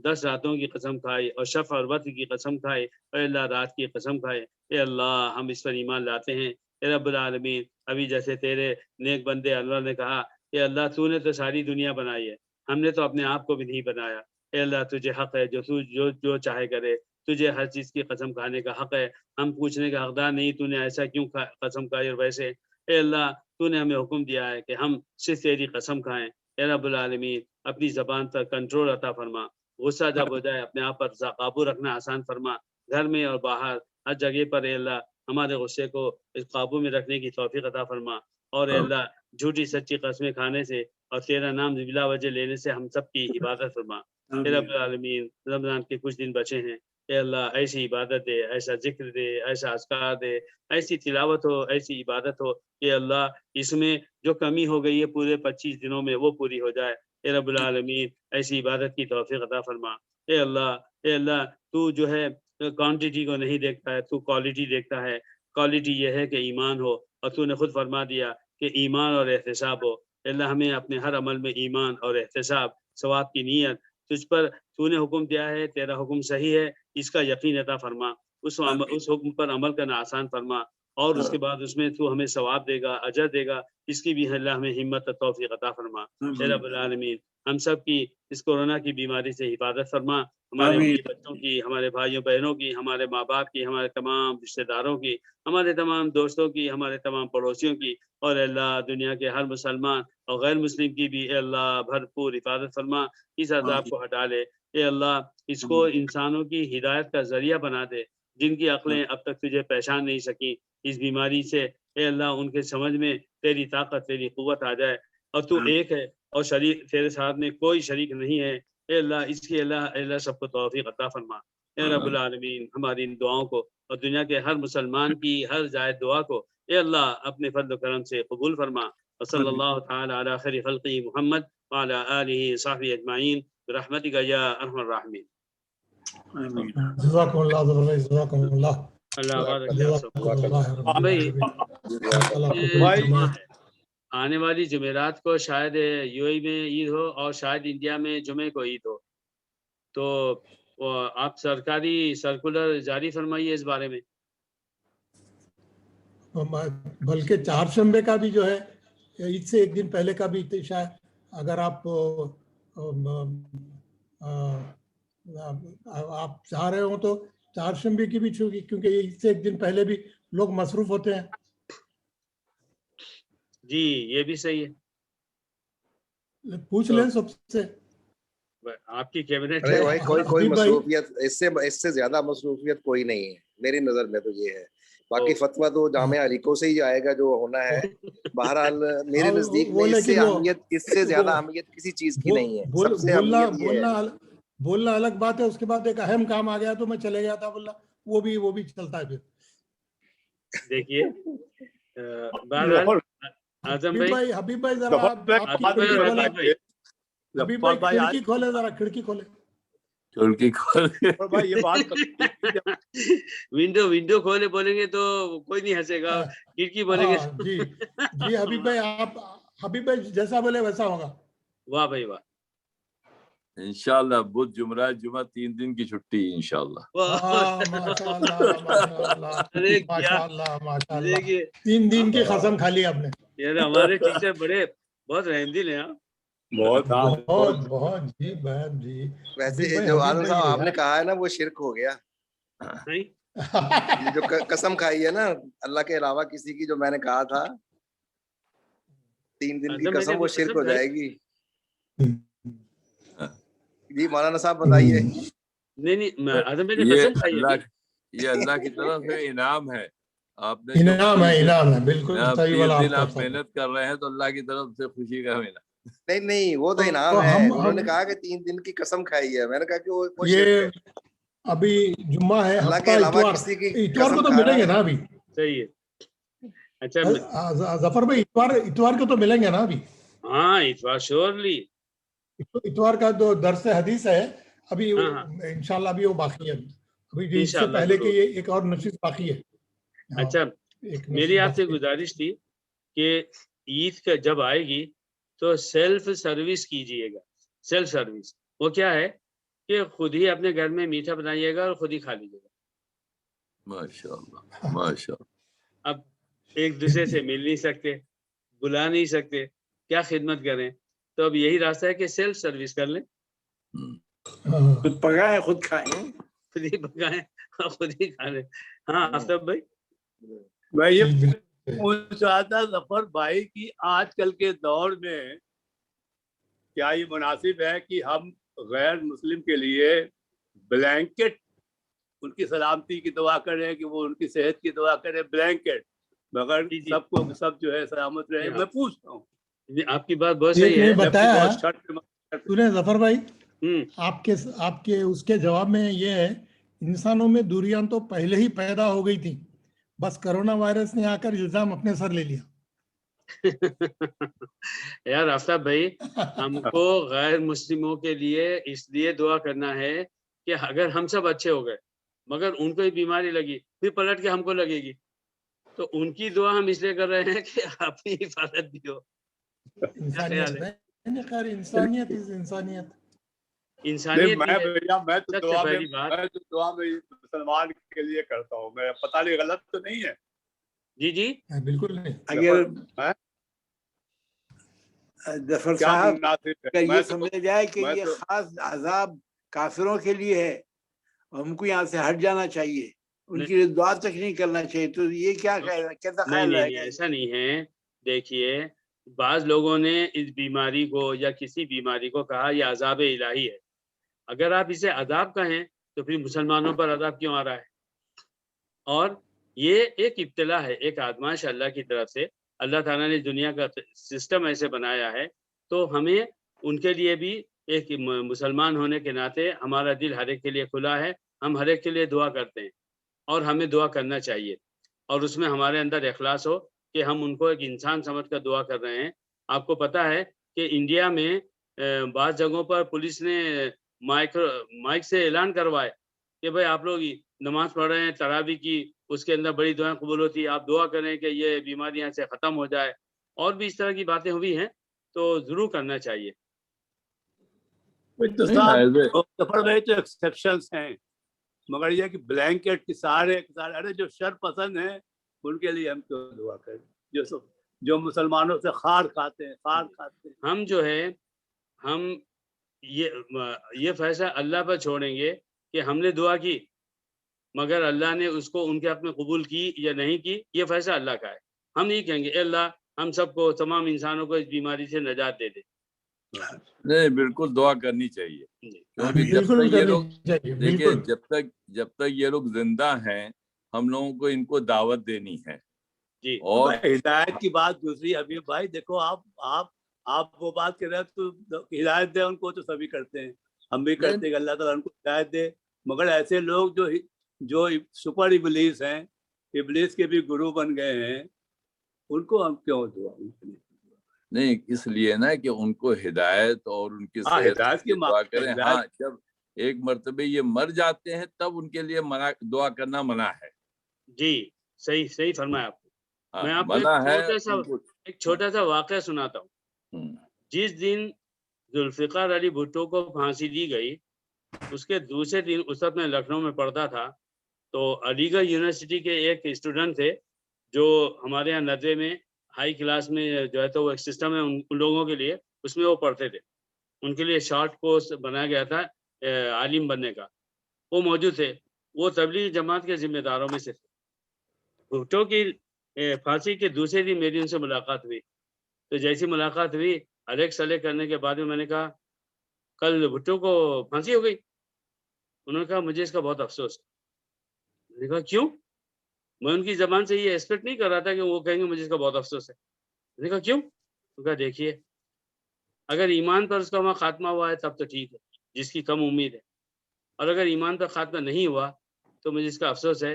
[SPEAKER 1] 10 راتوں کی قسم کھائی اور شفع اور وتر کی قسم کھائی، اور اللہ رات کی قسم کھائے۔ اے اللہ ہم اس پر ایمان لاتے ہیں۔ اے رب العالمین، ابھی جیسے تیرے نیک بندے اللہ نے کہا کہ اللہ تو نے تو ساری دنیا بنائی ہے، ہم نے تو اپنے آپ کو بھی نہیں بنایا۔ اے اللہ تجھے حق ہے جو چاہے کرے، تجھے ہر چیز کی قسم کھانے کا حق ہے، ہم پوچھنے کا حقدار نہیں تو نے ایسا کیوں قسم کھائی اور ویسے۔ اے اللہ تو نے ہمیں حکم دیا ہے کہ ہم صرف تیری قسم کھائیں۔ اے رب العالمین، اپنی زبان پر کنٹرول عطا فرما، غصہ جب ہو جائے اپنے آپ پر قابو رکھنا آسان فرما، گھر میں اور باہر ہر جگہ پر اے اللہ ہمارے غصے کو اس قابو میں رکھنے کی توفیق عطا فرما، اور اے اللہ جھوٹی سچی قسمیں کھانے سے اور تیرا نام بلا وجہ لینے سے ہم سب کی حفاظت فرما۔ اے رب العالمین، رمضان کے کچھ دن بچے ہیں، اے اللہ ایسی عبادت دے، ایسا ذکر دے، ایسا اذکار دے، ایسی تلاوت ہو، ایسی عبادت ہو کہ اللہ اس میں جو کمی ہو گئی ہے پورے 25 دنوں میں وہ پوری ہو جائے۔ اے رب العالمین، ایسی عبادت کی توفیق عطا فرما۔ اے اللہ تو جو ہے کوانٹٹی کو نہیں دیکھتا ہے، تو کوالٹی دیکھتا ہے۔ کوالٹی یہ ہے کہ ایمان ہو، اور تو نے خود فرما دیا کہ ایمان اور احتساب ہو۔ اے اللہ ہمیں اپنے ہر عمل میں ایمان اور احتساب، ثواب کی نیت تجھ پر تو نے حکم دیا ہے، تیرا حکم صحیح ہے، اس کا یقین عطا فرما، اس حکم پر عمل کرنا آسان فرما، اور اس کے بعد اس میں تو ہمیں ثواب دے گا، اجر دے گا، اس کی بھی اللہ ہمیں ہمت اور توفیق عطا فرما۔ اے رب العالمین، ہم سب کی اس کورونا کی بیماری سے حفاظت فرما، ہمارے
[SPEAKER 4] آمین۔
[SPEAKER 1] بچوں کی، ہمارے بھائیوں بہنوں کی، ہمارے ماں باپ کی، ہمارے تمام رشتہ داروں کی، ہمارے تمام دوستوں کی، ہمارے تمام پڑوسیوں کی، اور اے اللہ دنیا کے ہر مسلمان اور غیر مسلم کی بھی اے اللہ بھرپور حفاظت فرما، اس عذاب کو ہٹا لے اے اللہ، اس کو انسانوں کی ہدایت کا ذریعہ بنا دے، جن کی عقلیں اب تک تجھے پہچان نہیں سکیں اس بیماری سے اے اللہ ان کے سمجھ میں تیری طاقت تیری قوت آ جائے، اور تو ایک ہے اور شریک تیرے ساتھ میں کوئی شریک نہیں ہے اے اللہ، اس کی اللہ سب کو توفیق عطا فرما اے رب العالمین، ہماری ان دعاؤں کو اور دنیا کے ہر مسلمان کی ہر زائد دعا کو اے اللہ اپنے فضل و کرم سے قبول فرما، وصلی اللہ تعالی علی خیر خلقہ محمد وعلی آلہ صحبہ اجمعین برحمتک یا ارحم الراحمین۔
[SPEAKER 4] آمین۔
[SPEAKER 3] جزاکم اللہ ظفر بھائی، جزاکم اللہ،
[SPEAKER 1] اللہ آباد رکھے آپ سب کو۔
[SPEAKER 3] جزاکم اللہ رب
[SPEAKER 1] بھائی
[SPEAKER 3] العالمین۔ اللہ کو
[SPEAKER 1] یہ
[SPEAKER 3] قبول
[SPEAKER 1] جمعہ
[SPEAKER 3] فرمائے۔
[SPEAKER 1] ہے، آنے والی جمعرات کو شاید یو اے میں عید ہو اور شاید انڈیا میں جمعے کو عید ہو، تو آپ سرکاری سرکولر جاری فرمائیے اس بارے میں۔
[SPEAKER 3] بلکہ چہارشنبے کا بھی جو ہے عید سے ایک دن پہلے کا بھی شاید اگر آپ چاہ رہے ہوں تو چہارشنبے کی بھی چھوٹی، کیونکہ عید سے ایک دن پہلے بھی لوگ مصروف ہوتے ہیں۔
[SPEAKER 1] جی یہ بھی صحیح ہے،
[SPEAKER 3] پوچھ لیں سب سے۔
[SPEAKER 1] آپ کی کیبنٹ
[SPEAKER 2] ارے
[SPEAKER 1] ہے۔
[SPEAKER 2] بھائی کوئی
[SPEAKER 3] حبیب بھائی،
[SPEAKER 2] مصروفیت اس سے زیادہ مصروفیت کوئی نہیں ہے میری نظر میں، تو یہ ہے، باقی فتویٰ تو جامعہ علیقوں سے ہی آئے گا جو ہونا ہے۔ بہرحال میرے نزدیک
[SPEAKER 3] وہ
[SPEAKER 2] میں
[SPEAKER 3] لیکن وہ
[SPEAKER 2] اس سے زیادہ اہمیت کسی چیز کی نہیں ہے، سب سے
[SPEAKER 3] بولنا
[SPEAKER 2] اہمیت یہ ہے۔
[SPEAKER 3] بولنا الگ بات ہے، اس کے بعد ایک اہم کام آ گیا تو میں چلے گیا تھا بولنا، وہ بھی چلتا ہے پھر۔
[SPEAKER 1] دیکھیے بہرحال اعظم بھائی،
[SPEAKER 3] حبیب بھائی ذرا آپ کی کھڑکی کھولیں، حبیب بھائی کھڑکی کھولیں، ذرا کھڑکی کھولیں۔
[SPEAKER 6] کھڑکی کھول کے
[SPEAKER 5] بھائی یہ بات
[SPEAKER 1] ونڈو کھولے بولیں گے تو کوئی نہیں ہنسے گا، کھڑکی بولیں گے۔
[SPEAKER 3] جی جی حبیب بھائی، آپ حبیب بھائی جیسا بولے ویسا ہوگا۔
[SPEAKER 1] واہ بھائی واہ،
[SPEAKER 6] انشاءاللہ بدھ جمعرات جمعہ 3 دن کی چھٹی انشاءاللہ۔
[SPEAKER 3] ماشاء اللہ ماشاء اللہ
[SPEAKER 1] ارے
[SPEAKER 3] ماشاء اللہ ماشاء اللہ،
[SPEAKER 1] دیکھیے
[SPEAKER 3] 3 دن کی قسم کھا لی آپ نے۔
[SPEAKER 1] یار ہمارے ٹیچر بہت رحم دل ہیں۔
[SPEAKER 3] بہت بہت جی بہن جی۔
[SPEAKER 2] ویسے جو عالم صاحب آپ نے کہا ہے نا وہ شرک ہو گیا، یہ جو قسم کھائی ہے نا اللہ کے علاوہ کسی کی، جو میں نے کہا تھا 3 دن کی قسم، وہ شرک ہو جائے گی۔ جی مولانا صاحب بتائیے۔
[SPEAKER 1] نہیں اعظم بھائی نے قسم کھائی ہے،
[SPEAKER 6] یہ اللہ کی طرف سے انعام ہے، آپ نے
[SPEAKER 3] انعام ہے بالکل صحیح
[SPEAKER 6] 30
[SPEAKER 3] والا
[SPEAKER 6] دن آپ محنت کر رہے ہیں تو اللہ کی طرف سے خوشی کا ملا۔
[SPEAKER 2] نہیں وہ تو انعام ہے، انہوں نے کہا کہ 3 دن کی قسم کھائی ہے، میں نے کہا کہ وہ
[SPEAKER 3] یہ ابھی جمعہ ہے،
[SPEAKER 2] اللہ کے علاوہ کسی کی
[SPEAKER 3] اتوار کو تو ملیں گے نا ابھی؟
[SPEAKER 1] صحیح ہے۔ اچھا
[SPEAKER 3] ظفر بھائی اتوار کو تو ملیں گے نا ابھی؟
[SPEAKER 1] ہاں اتوار شیورلی،
[SPEAKER 3] اتوار کا جو درس حدیث ہے ابھی انشاءاللہ ابھی وہ باقی ہے، ابھی اس سے پہلے کہ یہ ایک اور نشست باقی ہے۔
[SPEAKER 1] اچھا میری آپ سے گزارش تھی کہ عید کا جب آئے گی تو سیلف سروس کیجئے گا۔ سیلف سروس وہ کیا ہے کہ خود ہی اپنے گھر میں میٹھا بنائیے گا اور خود ہی کھا لیجیے گا۔
[SPEAKER 6] ماشاءاللہ ماشاءاللہ۔
[SPEAKER 1] اب ایک دوسرے سے مل نہیں سکتے، بلا نہیں سکتے، کیا خدمت کریں؟ تو اب یہی راستہ ہے کہ سیلف سروس کر لیں،
[SPEAKER 4] خود پکائیں خود کھائیں،
[SPEAKER 1] خود ہی پکائیں اور خود ہی کھا لیں۔ ہاں آفتاب بھائی،
[SPEAKER 5] میں یہ پوچھ رہا تھا ظفر بھائی کی آج کل کے دور میں کیا یہ مناسب ہے کہ ہم غیر مسلم کے لیے بلینکٹ ان کی سلامتی کی دعا کریں کہ وہ ان کی صحت کی دعا کریں، بلینکٹ مگر سب کو سب جو ہے سلامت رہے؟ میں پوچھتا ہوں،
[SPEAKER 1] آپ کی بات بہت صحیح ہے۔
[SPEAKER 3] بتایا سنیں ظفر بھائی، آپ کے اس کے جواب میں یہ ہے، انسانوں میں دوریاں تو پہلے ہی پیدا ہو گئی تھی، بس کرونا وائرس نے آ کر الزام اپنے سر لے لیا۔
[SPEAKER 1] یار آفتاب بھائی، ہم کو غیر مسلموں کے لیے اس لیے دعا کرنا ہے کہ اگر ہم سب اچھے ہو گئے مگر ان کو ہی بیماری لگی پھر پلٹ کے ہم کو لگے گی، تو ان کی دعا ہم اس لیے کر رہے ہیں کہ اپنی حفاظت بھی ہو۔
[SPEAKER 3] انسانیت انسانیت
[SPEAKER 1] انسانیت
[SPEAKER 5] میں تو دعا میں مسلمان کے لیے کرتا ہوں، میں پتہ نہیں غلط تو نہیں ہے؟
[SPEAKER 1] جی
[SPEAKER 3] بالکل نہیں۔
[SPEAKER 4] ظفر
[SPEAKER 5] کیا
[SPEAKER 4] صاحب
[SPEAKER 5] مناسب ہے؟
[SPEAKER 4] اگر
[SPEAKER 5] میں
[SPEAKER 4] یہ
[SPEAKER 5] تو-
[SPEAKER 4] سمجھا جائے کہ
[SPEAKER 5] میں
[SPEAKER 4] یہ
[SPEAKER 5] تو-
[SPEAKER 4] خاص عذاب کافروں کے لیے ہے، ہم کو یہاں سے ہٹ جانا چاہیے، ان کے لیے دعا تک نہیں کرنا چاہیے، تو یہ کیا خیال ہے، کیسا
[SPEAKER 1] نہیں
[SPEAKER 4] خیال
[SPEAKER 1] نہیں
[SPEAKER 4] ہے
[SPEAKER 1] نہیں، ایسا نہیں ہے. دیکھیے بعض لوگوں نے اس بیماری کو یا کسی بیماری کو کہا یہ عذاب الہی ہے. اگر آپ اسے عذاب کہیں تو پھر مسلمانوں پر عذاب کیوں آ رہا ہے؟ اور یہ ایک ابتلا ہے، ایک آزمائش اللہ کی طرف سے. اللہ تعالیٰ نے دنیا کا سسٹم ایسے بنایا ہے، تو ہمیں ان کے لیے بھی ایک مسلمان ہونے کے ناطے ہمارا دل ہر ایک کے لیے کھلا ہے، ہم ہر ایک کے لیے دعا کرتے ہیں اور ہمیں دعا کرنا چاہیے، اور اس میں ہمارے اندر اخلاص ہو کہ ہم ان کو ایک انسان سمجھ کر دعا کر رہے ہیں. آپ کو پتہ ہے کہ انڈیا میں بعض جگہوں پر پولیس نے مائک سے اعلان کروائے کہ بھائی آپ لوگ نماز پڑھ رہے ہیں تراویح کی، اس کے اندر بڑی دعائیں قبول ہوتی ہیں، آپ دعا کریں کہ یہ بیماری یہاں سے ختم ہو جائے. اور بھی اس طرح کی باتیں ہوئی ہیں تو ضرور کرنا چاہیے.
[SPEAKER 5] تو سفر میں تو ایکسیپشنز ہیں، مگر یہ کہ بلینکٹ کے سارے ارے جو شر پسند ہیں ان کے لیے ہم کیوں دعا کریں، جو مسلمانوں سے خار کھاتے ہیں.
[SPEAKER 1] ہم جو ہے ہم یہ فیصلہ اللہ پر چھوڑیں گے کہ ہم نے دعا کی مگر اللہ نے اس کو ان کے حق میں قبول کی یا نہیں کی، یہ فیصلہ اللہ کا ہے. ہم یہ کہیں گے اے اللہ ہم سب کو، تمام انسانوں کو اس بیماری سے نجات دے دے.
[SPEAKER 6] نہیں بالکل دعا کرنی چاہیے، کیونکہ جب
[SPEAKER 3] بالکل
[SPEAKER 6] تک یہ
[SPEAKER 3] کرنی
[SPEAKER 6] لوگ
[SPEAKER 3] چاہیے،
[SPEAKER 6] دیکھیے
[SPEAKER 3] بالکل.
[SPEAKER 6] جب تک یہ لوگ زندہ ہیں ہم لوگوں کو ان کو دعوت دینی ہے.
[SPEAKER 1] جی
[SPEAKER 6] اور
[SPEAKER 5] ہدایت کی بات دوسری. حبیب بھائی دیکھو آپ وہ بات کر رہے ہیں تو ہدایت دے ان کو تو سبھی کرتے ہیں، ہم بھی کرتے ہیں کہ اللہ تعالیٰ ان کو ہدایت دے، مگر ایسے لوگ جو سپر ابلیس ہیں، ابلیس کے بھی گرو بن گئے ہیں، ان کو ہم کیوں دعا
[SPEAKER 6] نہیں، اس لیے نا کہ ان کو ہدایت اور ان کی صحت
[SPEAKER 5] ہدایت
[SPEAKER 6] کی
[SPEAKER 5] کی
[SPEAKER 6] دعا کریں.
[SPEAKER 5] ہدایت-
[SPEAKER 6] ہاں جب ایک مرتبہ یہ مر جاتے ہیں تب ان کے لیے دعا کرنا منع ہے.
[SPEAKER 1] جی صحیح فرمایا آپ کو. میں آپ کو
[SPEAKER 6] منع ہے
[SPEAKER 1] ایک چھوٹا سا واقعہ سناتا ہوں. جس دن ذوالفقار علی بھٹو کو پھانسی دی گئی اس کے دوسرے دن اس وقت میں لکھنؤ میں پڑھتا تھا، تو علی گڑھ یونیورسٹی کے ایک اسٹوڈنٹ تھے جو ہمارے یہاں ندوے میں ہائی کلاس میں جو ہے تو وہ ایک سسٹم ہے ان لوگوں کے لیے، اس میں وہ پڑھتے تھے. ان کے لیے شارٹ کورس بنایا گیا تھا عالم بننے کا. وہ موجود تھے، وہ تبلیغ جماعت کے ذمہ داروں میں سے تھے. بھٹو کی پھانسی کے دوسرے دن میری ان سے ملاقات ہوئی. تو جیسی ملاقات ہوئی الیک سلیک کرنے کے بعد میں نے کہا کل بھٹو کو پھانسی ہو گئی. انہوں نے کہا مجھے اس کا بہت افسوس ہے. میں نے کہا کیوں؟ میں ان کی زبان سے یہ ایکسپیکٹ نہیں کر رہا تھا کہ وہ کہیں گے مجھے اس کا بہت افسوس ہے. میں نے کہا کیوں؟ انہوں نے کہا دیکھیے اگر ایمان پر اس کا وہاں خاتمہ ہوا ہے تب تو ٹھیک ہے، جس کی کم امید ہے، اور اگر ایمان پر خاتمہ نہیں ہوا تو مجھے اس کا افسوس ہے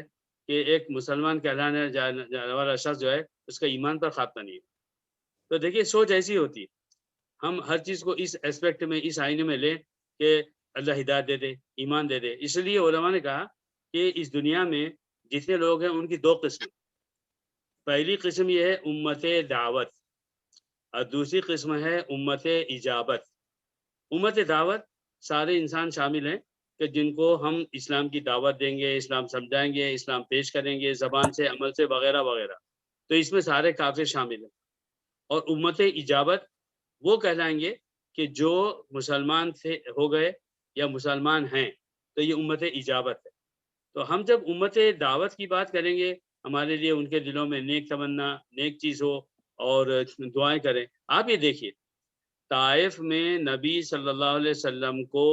[SPEAKER 1] کہ ایک مسلمان کہلانے جانے والا شخص جو ہے اس کا ایمان پر خاتمہ نہیں ہوا. تو دیکھیے سوچ ایسی ہوتی ہے، ہم ہر چیز کو اس ایسپیکٹ میں، اس آئینے میں لیں کہ اللہ ہدایت دے دے، ایمان دے دے. اس لیے علماء نے کہا کہ اس دنیا میں جتنے لوگ ہیں ان کی دو قسمیں. پہلی قسم یہ ہے امت دعوت اور دوسری قسم ہے امت اجابت. امت دعوت سارے انسان شامل ہیں کہ جن کو ہم اسلام کی دعوت دیں گے، اسلام سمجھائیں گے، اسلام پیش کریں گے زبان سے، عمل سے، وغیرہ وغیرہ. تو اس میں سارے کافر شامل ہیں. اور امت اجابت وہ کہلائیں گے کہ جو مسلمان ہو گئے یا مسلمان ہیں، تو یہ امت اجابت ہے. تو ہم جب امت دعوت کی بات کریں گے ہمارے لیے ان کے دلوں میں نیک تمنا، نیک چیز ہو اور دعائیں کریں. آپ یہ دیکھیے طائف میں نبی صلی اللہ علیہ وسلم کو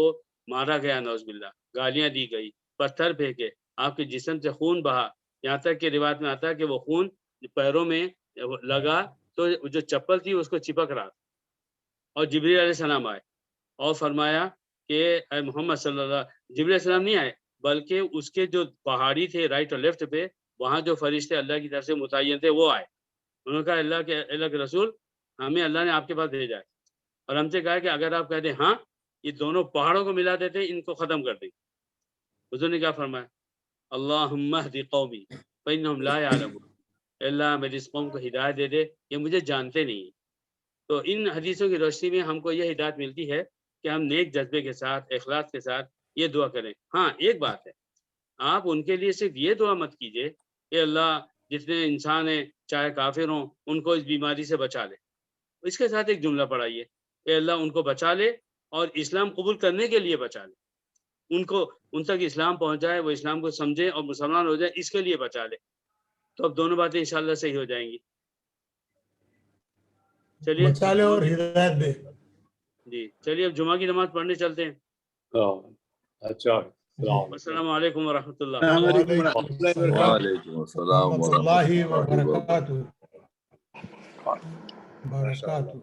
[SPEAKER 1] مارا گیا، نعوذ باللہ، گالیاں دی گئی، پتھر پھینکے، آپ کے جسم سے خون بہا، یہاں تک کہ روایت میں آتا ہے کہ وہ خون پیروں میں لگا تو جو چپل تھی اس کو چپک رہا. اور جبریل علیہ السلام آئے اور فرمایا کہ اے محمد صلی اللہ، جبریل علیہ السلام نہیں آئے بلکہ اس کے جو پہاڑی تھے رائٹ اور لیفٹ پہ، وہاں جو فرشتے اللہ کی طرف سے متعین تھے وہ آئے. انہوں نے کہا اللہ کے رسول ہمیں اللہ نے آپ کے پاس بھیجا ہے، اور ہم سے کہا کہ اگر آپ کہہ دیں ہاں یہ دونوں پہاڑوں کو ملا دیتے ان کو ختم کر دیں. حضور نے کیا فرمایا؟ اللہم اہد قومی فانہم لا یعلمون، اللہ میری اس قوم کو ہدایت دے دے، یہ مجھے جانتے نہیں ہیں. تو ان حدیثوں کی روشنی میں ہم کو یہ ہدایت ملتی ہے کہ ہم نیک جذبے کے ساتھ، اخلاص کے ساتھ یہ دعا کریں. ہاں ایک بات ہے، آپ ان کے لیے صرف یہ دعا مت کیجئے کہ اللہ جتنے انسان ہیں چاہے کافر ہوں ان کو اس بیماری سے بچا لے. اس کے ساتھ ایک جملہ پڑھائیے کہ اللہ ان کو بچا لے اور اسلام قبول کرنے کے لیے بچا لے، ان تک اسلام پہنچ جائے، وہ اسلام کو سمجھے اور مسلمان ہو جائے، اس کے لیے بچا لے. تو اب دونوں باتیں انشاءاللہ صحیح ہو جائیں گی. چلیے
[SPEAKER 3] بچا لے اور ہدایت دے.
[SPEAKER 1] جی چلیے اب جمعہ کی نماز پڑھنے چلتے ہیں.
[SPEAKER 5] اچھا
[SPEAKER 1] السلام علیکم ورحمۃ اللہ.
[SPEAKER 6] وعلیکم السلام
[SPEAKER 3] ورحمۃ اللہ
[SPEAKER 6] ورحمۃ اللہ
[SPEAKER 3] وبرکاتہ.